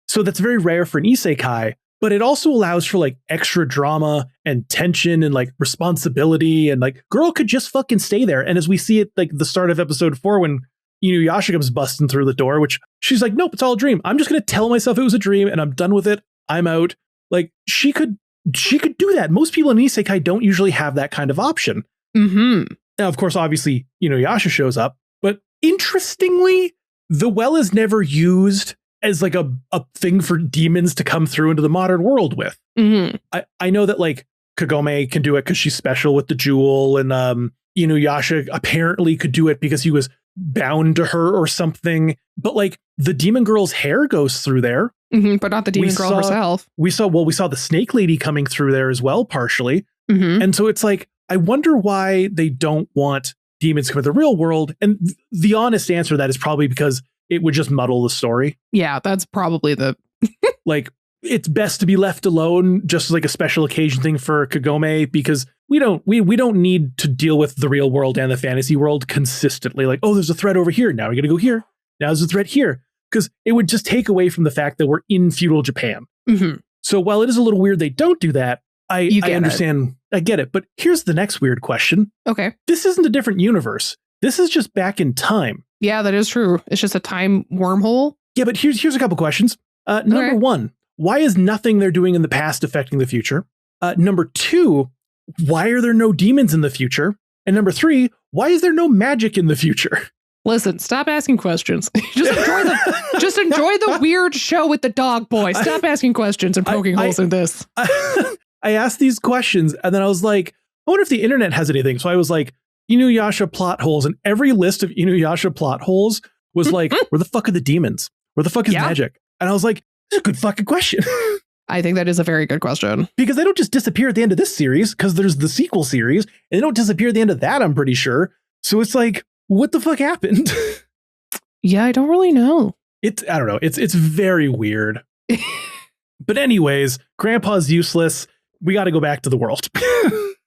So that's very rare for an isekai, but it also allows for like extra drama and tension and like responsibility, and like girl could just fucking stay there. And as we see at like the start of episode 4, when Inuyasha comes busting through the door, which she's like, nope, it's all a dream. I'm just going to tell myself it was a dream and I'm done with it. I'm out. Like she could do that. Most people in isekai don't usually have that kind of option. Mm-hmm. Now, of course, obviously, Inuyasha shows up, but interestingly, the well is never used as like a thing for demons to come through into the modern world with. Mm-hmm. I know that like Kagome can do it because she's special with the jewel, and Inuyasha apparently could do it because he was bound to her or something. But like the demon girl's hair goes through there. Mm-hmm, but not the demon girl herself. We saw the snake lady coming through there as well, partially. Mm-hmm. And so it's like, I wonder why they don't want demons to come to the real world. And the honest answer to that is probably because it would just muddle the story. Yeah, that's probably the... like, it's best to be left alone, just like a special occasion thing for Kagome, because we don't need to deal with the real world and the fantasy world consistently. Like, oh, there's a threat over here. Now we're going to go here. Now there's a threat here. Because it would just take away from the fact that we're in feudal Japan. Mm-hmm. So while it is a little weird they don't do that, I understand. I get it. But here's the next weird question. Okay. This isn't a different universe. This is just back in time. Yeah, that is true. It's just a time wormhole. Yeah, but here's a couple questions. Number one, why is nothing they're doing in the past affecting the future? Number two, why are there no demons in the future? And number three, why is there no magic in the future? Listen, stop asking questions. Just enjoy the weird show with the dog boy. Stop asking questions and poking holes in this. I asked these questions and then I was like, I wonder if the internet has anything. So I was like, Inuyasha plot holes, and every list of Inuyasha plot holes was like, where the fuck are the demons? Where the fuck is magic? And I was like, this is a good fucking question. I think that is a very good question. Because they don't just disappear at the end of this series, because there's the sequel series, and they don't disappear at the end of that, I'm pretty sure. So it's like, what the fuck happened? Yeah, I don't really know. I don't know. It's very weird. But anyways, Grandpa's useless. We got to go back to the world.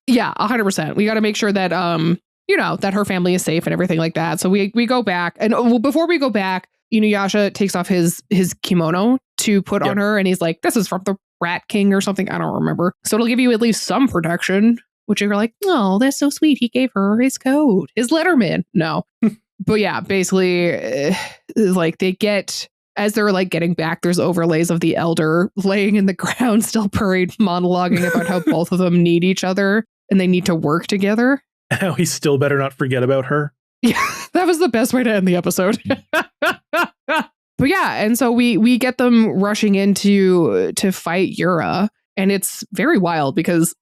Yeah, 100%. We got to make sure that, that her family is safe and everything like that. So we go back. And before we go back, Inuyasha takes off his kimono to put on her. And he's like, this is from the Rat King or something. I don't remember. So it'll give you at least some protection, which you're like, oh, that's so sweet. He gave her his code, his Letterman. No. But yeah, basically, like they get... As they're like getting back, there's overlays of the elder laying in the ground, still purring, monologuing about how both of them need each other and they need to work together. How he still better not forget about her. Yeah, that was the best way to end the episode. But yeah, and so we get them rushing to fight Yura, and it's very wild because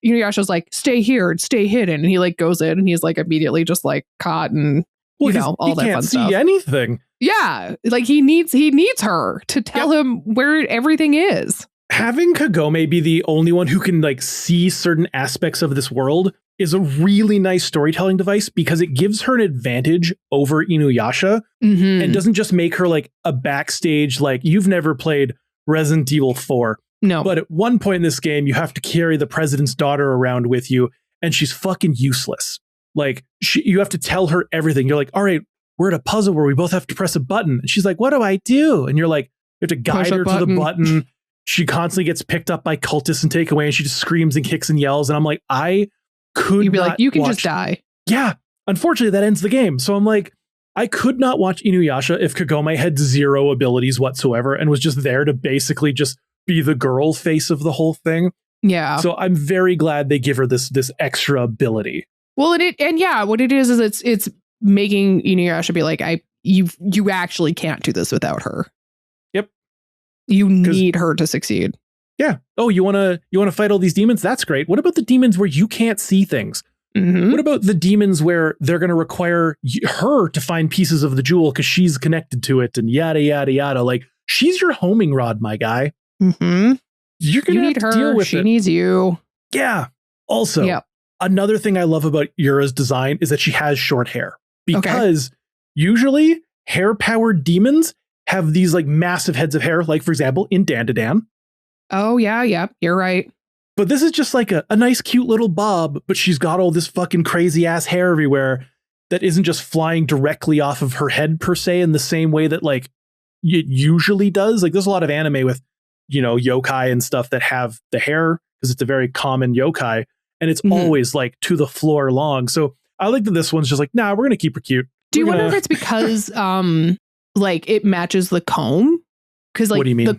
Inuyasha's like, stay here and stay hidden, and he like goes in and he's like immediately just like caught and all that fun stuff. He can't see anything. Yeah, like he needs her to tell him where everything is. Having Kagome be the only one who can like see certain aspects of this world is a really nice storytelling device because it gives her an advantage over Inuyasha and doesn't just make her like a backstage, like you've never played Resident Evil 4. No. But at one point in this game, you have to carry the president's daughter around with you and she's fucking useless. Like you have to tell her everything. You're like, all right, we're at a puzzle where we both have to press a button. And she's like, what do I do? And you're like, you have to guide her to the button. She constantly gets picked up by cultists and take away. And she just screams and kicks and yells. And I'm like, you'd be like, you can just die. Yeah. Unfortunately, that ends the game. So I'm like, I could not watch Inuyasha if Kagome had zero abilities whatsoever and was just there to basically just be the girl face of the whole thing. Yeah. So I'm very glad they give her this extra ability. Well, what it is it's making Inuyasha be like, you actually can't do this without her. Yep. You need her to succeed. Yeah. Oh, you want to fight all these demons? That's great. What about the demons where you can't see things? Mm-hmm. What about the demons where they're going to require her to find pieces of the jewel because she's connected to it and yada, yada, yada. Like she's your homing rod, my guy. Mm-hmm. You're going to need her. Deal with she needs you. Yeah. Also, Another thing I love about Yura's design is that she has short hair, because usually hair-powered demons have these like massive heads of hair, like for example in Dandadan. Oh yeah, you're right. But this is just like a nice cute little bob, but she's got all this fucking crazy ass hair everywhere that isn't just flying directly off of her head per se in the same way that like it usually does. Like there's a lot of anime with, you know, yokai and stuff that have the hair because it's a very common yokai, and it's always like to the floor long. So I like that this one's just like, nah, we're going to keep her cute. Do you wonder if it's because like it matches the comb? Because like What do you mean? the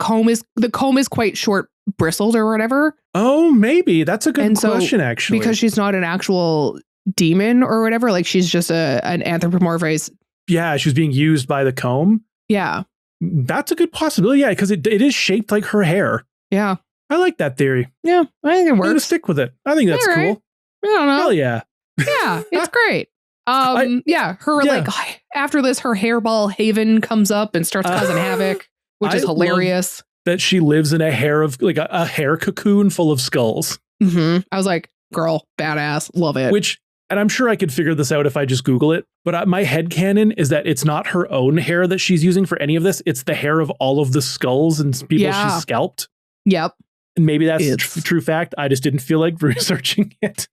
comb is quite short bristled or whatever. Oh, maybe that's a good question, actually. Because she's not an actual demon or whatever, like she's just an anthropomorphized. Yeah, she was being used by the comb. Yeah. That's a good possibility. Yeah, because it is shaped like her hair. Yeah. I like that theory. Yeah, I think it I'm going to works. stick with it. I think that's All right. cool. I don't know. Hell yeah. Yeah, it's great. Like after this, her hairball Haven comes up and starts causing havoc, which is hilarious. That she lives in a hair of like a hair cocoon full of skulls. I was like, girl, badass, love it. And I'm sure I could figure this out if I just Google it. But my headcanon is that it's not her own hair that she's using for any of this. It's the hair of all of the skulls and people she's scalped. Yep. And maybe that's a true fact. I just didn't feel like researching it.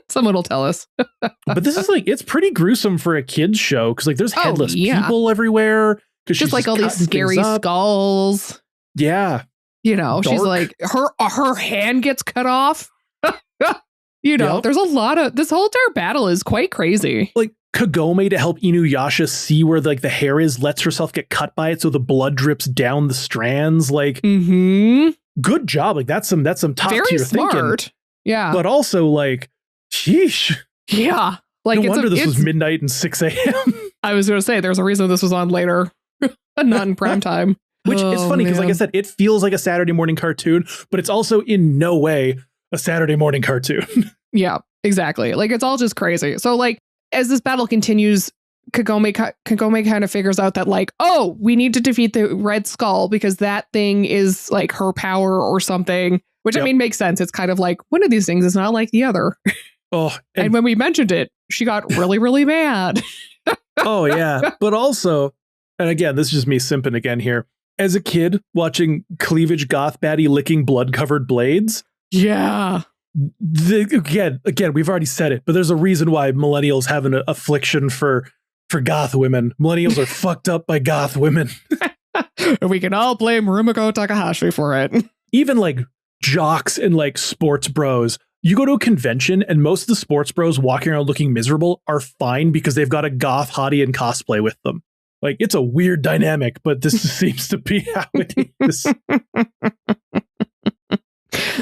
Someone will tell us. But this is like, it's pretty gruesome for a kid's show because like there's headless people everywhere. Just like all these scary skulls. Yeah. You know, she's like, her hand gets cut off. You know, there's a lot of, this whole entire battle is quite crazy. Like Kagome, to help Inuyasha see where like the hair is, lets herself get cut by it so the blood drips down the strands. Like, good job. Like that's some top tier thinking. Yeah. But also like, sheesh. Yeah. Like no wonder this was midnight and 6 a.m. I was going to say, there's a reason this was on later, not in prime time. Which is funny because like I said, it feels like a Saturday morning cartoon, but it's also in no way a Saturday morning cartoon. Yeah, exactly. Like it's all just crazy. So like as this battle continues, Kagome kind of figures out that like, oh, we need to defeat the Red Skull because that thing is like her power or something, which I mean makes sense. It's kind of like one of these things is not like the other. Oh, and when we mentioned it, she got really, really mad. Oh yeah, but also, and again, this is just me simping again here. As a kid watching cleavage goth baddie licking blood covered blades. Yeah. Again, we've already said it, but there's a reason why millennials have an affliction for goth women. Millennials are fucked up by goth women. We can all blame Rumiko Takahashi for it. Even like jocks and like sports bros. You go to a convention and most of the sports bros walking around looking miserable are fine because they've got a goth hottie in cosplay with them. Like it's a weird dynamic, but this seems to be how it is.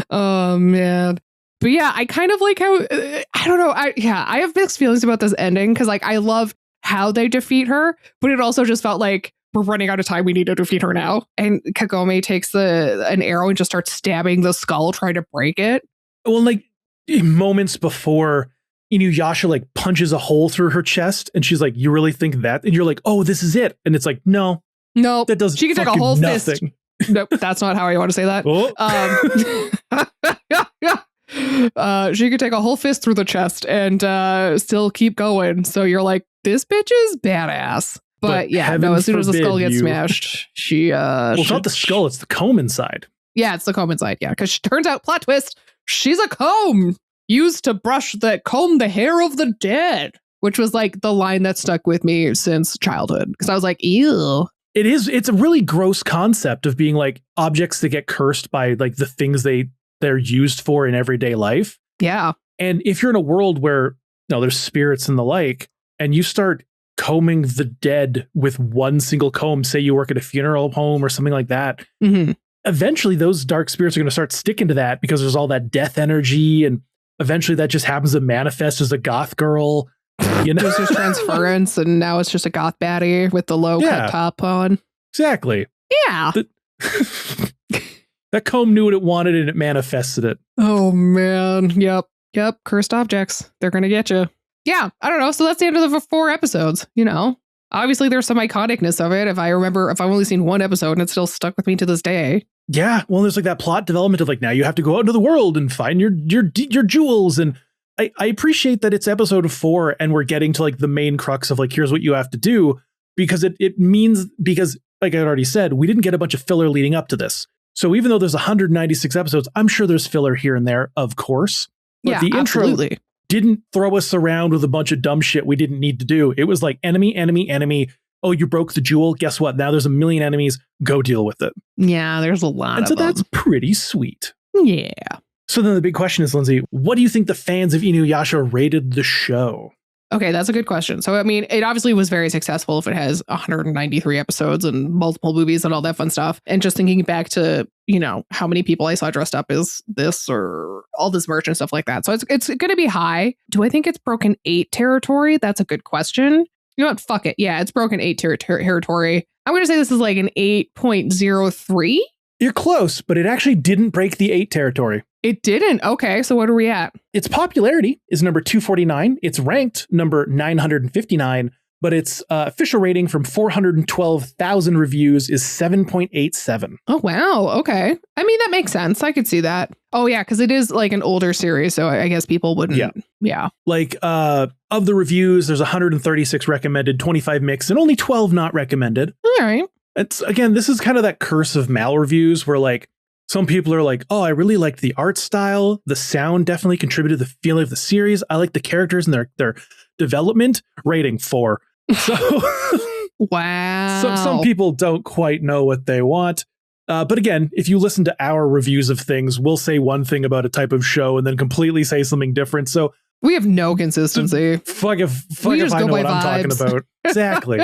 Oh man. But yeah, I kind of like how, I don't know. I have mixed feelings about this ending because like I love how they defeat her, but it also just felt like we're running out of time. We need to defeat her now. And Kagome takes an arrow and just starts stabbing the skull, trying to break it. Well, like moments before Inuyasha like punches a hole through her chest and she's like, you really think that? And you're like, oh, this is it. And it's like, no, that doesn't. She can take a whole fist. Nope, that's not how I want to say that. She could take a whole fist through the chest and still keep going. So you're like, this bitch is badass. But yeah, no, as soon as the skull gets smashed, she well, it's not the skull, it's the comb inside. Yeah, it's the comb inside. Yeah, because turns out, plot twist, she's a comb used to comb the hair of the dead, which was like the line that stuck with me since childhood. Because I was like, ew. It's a really gross concept of being like objects that get cursed by like the things they're used for in everyday life. Yeah. And if you're in a world where there's spirits and the like, and you start combing the dead with one single comb, say you work at a funeral home or something like that, eventually those dark spirits are going to start sticking to that because there's all that death energy. And eventually that just happens to manifest as a goth girl. You know, there's transference, and now it's just a goth baddie with the low cut top on. Exactly. Yeah. That comb knew what it wanted and it manifested it. Oh man. Yep. Cursed objects. They're gonna get you. Yeah. I don't know. So that's the end of the 4 episodes. You know, obviously there's some iconicness of it. If I've only seen one episode and it's still stuck with me to this day. Yeah, well, there's like that plot development of like, now you have to go out into the world and find your jewels. And I appreciate that it's episode 4 and we're getting to like the main crux of like, here's what you have to do, because it means, because like I already said, we didn't get a bunch of filler leading up to this. So even though there's 196 episodes, I'm sure there's filler here and there, of course. But Yeah, the intro absolutely. didn't throw us around with a bunch of dumb shit we didn't need to do. It was like enemy, enemy, enemy. Oh, you broke the jewel. Guess what? Now there's a million enemies. Go deal with it. Yeah, there's a lot And of so them. that's pretty sweet. Yeah. So then the big question is, Lindsay, what do you think the fans of Inuyasha rated the show? Okay, that's a good question. So, I mean, it obviously was very successful if it has 193 episodes and multiple movies and all that fun stuff. And just thinking back to, you know, how many people I saw dressed up as this or all this merch and stuff like that. So it's going to be high. Do I think it's broken 8 territory? That's a good question. You know what? Fuck it. Yeah, it's broken 8 territory. I'm going to say this is like an 8.03. You're close, but it actually didn't break the 8 territory. It didn't. Okay, so what are we at? Its popularity is number 249. It's ranked number 959, but its official rating from 412,000 reviews is 7.87. Oh, wow. Okay. I mean, that makes sense. I could see that. Oh, yeah, because it is like an older series, so I guess people wouldn't. Yeah. Like, of the reviews, there's 136 recommended, 25 mixed, and only 12 not recommended. All right. It's, again, this is kind of that curse of mal reviews where like some people are like, oh, I really liked the art style. The sound definitely contributed to the feeling of the series. I like the characters and their development. Rating 4. So wow. some people don't quite know what they want. But again, if you listen to our reviews of things, we'll say one thing about a type of show and then completely say something different. So we have no consistency. Fuck if I know what I'm talking about. Exactly.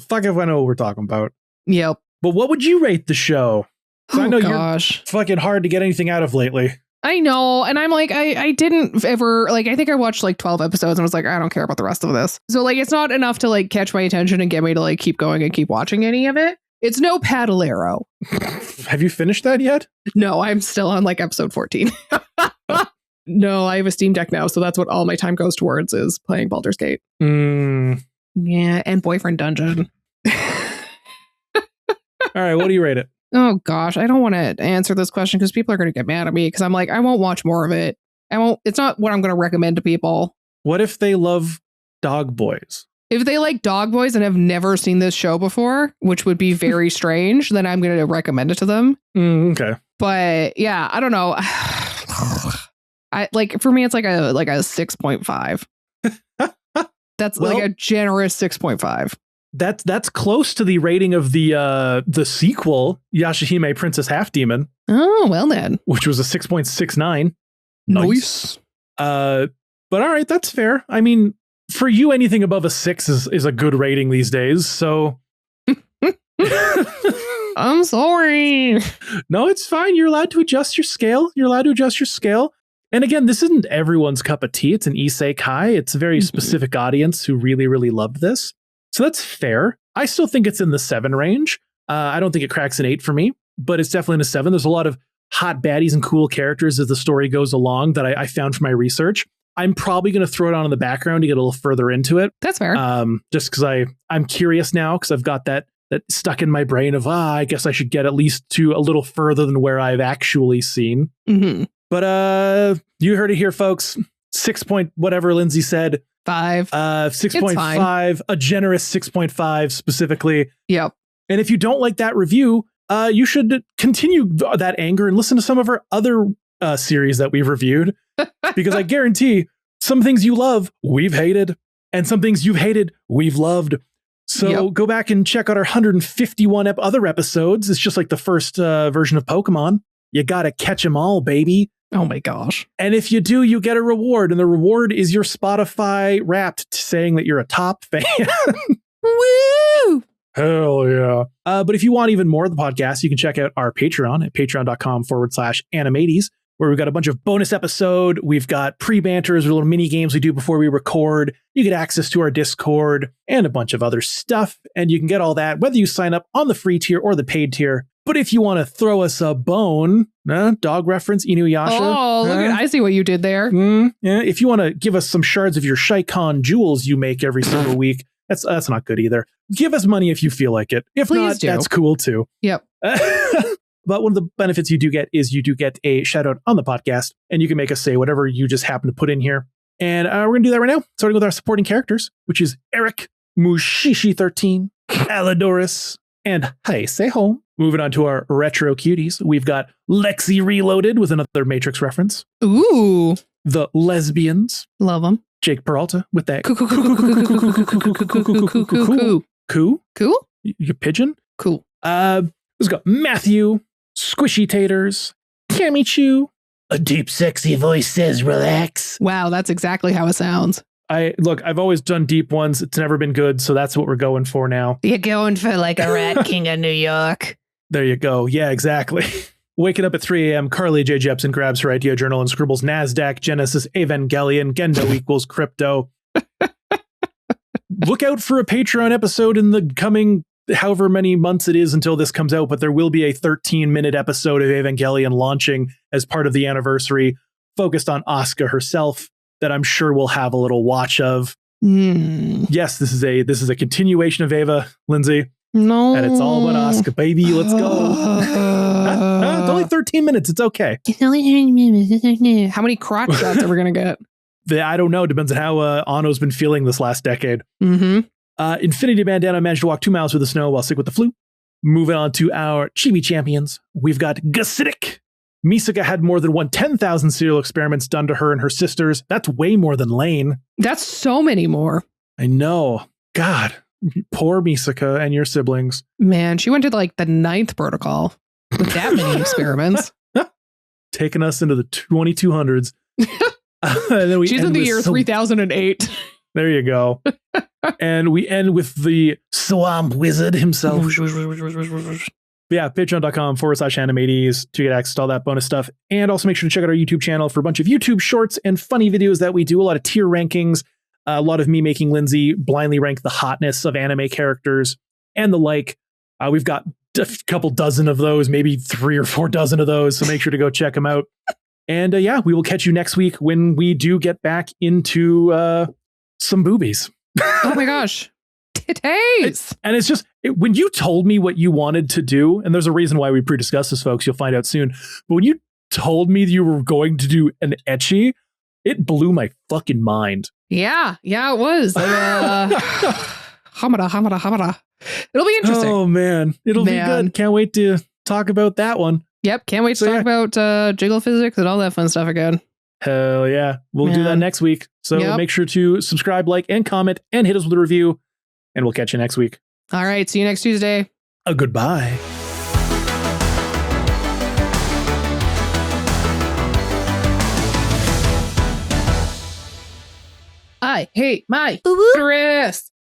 Fuck if I know what we're talking about. Yep. But what would you rate the show? I know you're fucking hard to get anything out of lately. I know. And I'm like, I didn't ever, like, I think I watched like 12 episodes and was like, I don't care about the rest of this. So like, it's not enough to like catch my attention and get me to like keep going and keep watching any of it. It's no Paddlero. Have you finished that yet? No, I'm still on like episode 14. No, I have a Steam Deck now. So that's what all my time goes towards is playing Baldur's Gate. Yeah. And Boyfriend Dungeon. All right. What do you rate it? Oh, gosh. I don't want to answer this question because people are going to get mad at me because I'm like, I won't watch more of it. It's not what I'm going to recommend to people. What if they love Dog Boys? If they like Dog Boys and have never seen this show before, which would be very strange, then I'm going to recommend it to them. Okay. But yeah, I don't know. For me, it's like a 6.5. That's like a generous 6.5. That's close to the rating of the sequel, Yashahime Princess Half Demon. Oh, well then. Which was a 6.69. Nice. But all right, that's fair. I mean, for you, anything above a 6 is a good rating these days. So I'm sorry. No, it's fine. You're allowed to adjust your scale. And again, this isn't everyone's cup of tea. It's an isekai. It's a very specific audience who really, really loved this. So that's fair. I still think it's in the 7 range. I don't think it cracks an 8 for me, but it's definitely in a 7. There's a lot of hot baddies and cool characters as the story goes along that I found from my research. I'm probably going to throw it on in the background to get a little further into it. That's fair. Just because I'm curious now because I've got that stuck in my brain of, I guess I should get at least to a little further than where I've actually seen. Mm-hmm. But you heard it here, folks. 6 point whatever Lindsay said. 5. 6.5, a generous 6.5 specifically. Yep. And if you don't like that review, you should continue that anger and listen to some of our other series that we've reviewed. Because I guarantee some things you love, we've hated. And some things you've hated, we've loved. So go back and check out our 151 other episodes. It's just like the first version of Pokemon. You got to catch them all, baby. Oh my gosh. And if you do, you get a reward. And the reward is your Spotify Wrapped saying that you're a top fan. Woo! Hell yeah. But if you want even more of the podcast, you can check out our Patreon at patreon.com/AnimEighties, where we've got a bunch of bonus episode. We've got pre-banters or little mini games we do before we record. You get access to our Discord and a bunch of other stuff. And you can get all that whether you sign up on the free tier or the paid tier. But if you want to throw us a bone, dog reference, Inuyasha. Oh, look I see what you did there. If you want to give us some shards of your Shaikon jewels you make every single week, That's not good either. Give us money if you feel like it. If Please not, do. that's cool too. Yep. But one of the benefits you do get is you do get a shout out on the podcast, and you can make us say whatever you just happen to put in here. And we're going to do that right now, starting with our supporting characters, which is Eric, Mushishi13, Aladoris, and Hey Say Home. Moving on to our retro cuties, we've got Lexi Reloaded with another Matrix reference. Ooh. The Lesbians. Love them. Jake Peralta with that. Cool. You pigeon? Cool. We've got Matthew, Squishy Taters, Cammy Chew. A deep, sexy voice says relax. Wow, that's exactly how it sounds. I've always done deep ones. It's never been good, so that's what we're going for now. You're going for like a Rat King of New York. There you go. Yeah, exactly. Waking up at 3 a.m., Carly J. Jepsen grabs her idea journal and scribbles NASDAQ, Genesis, Evangelion, Gendo equals crypto. Look out for a Patreon episode in the coming however many months it is until this comes out, but there will be a 13-minute episode of Evangelion launching as part of the anniversary, focused on Asuka herself, that I'm sure we'll have a little watch of. Yes, this is a continuation of Eva, Lindsay. No. And it's all about Asuka, baby. Let's go. It's only 13 minutes. It's okay. It's only 13 minutes. How many crotch shots are we going to get? I don't know. Depends on how Anno's been feeling this last decade. Mm-hmm. Infinity Bandana managed to walk 2 miles through the snow while sick with the flu. Moving on to our Chibi champions. We've got Gasidic. Misaka had more than 10,000 serial experiments done to her and her sisters. That's way more than Lane. That's so many more. I know. God, poor Misaka and your siblings. Man, she went to like the 9th protocol with that many experiments. Taking us into the 2200s. She's in the year 3008. There you go. And we end with the Swamp Wizard himself. Yeah, patreon.com/AnimEighties to get access to all that bonus stuff. And also make sure to check out our YouTube channel for a bunch of YouTube shorts and funny videos that we do. A lot of tier rankings, a lot of me making Lindsay blindly rank the hotness of anime characters and the like. We've got a couple dozen of those, maybe 3 or 4 dozen of those. So make sure to go check them out. And yeah, we will catch you next week when we do get back into some boobies. Oh my gosh. Titties. And it's just, when you told me what you wanted to do, and there's a reason why we pre-discussed this, folks, you'll find out soon. But when you told me you were going to do an ecchi, it blew my fucking mind. Yeah, it was. Hamada. It'll be interesting. Oh man, it'll be good. Can't wait to talk about that one. Yep, can't wait to talk about jiggle physics and all that fun stuff again. Hell yeah. We'll do that next week. So make sure to subscribe, like, and comment, and hit us with a review. And we'll catch you next week. All right. See you next Tuesday. Goodbye. I hate my dress.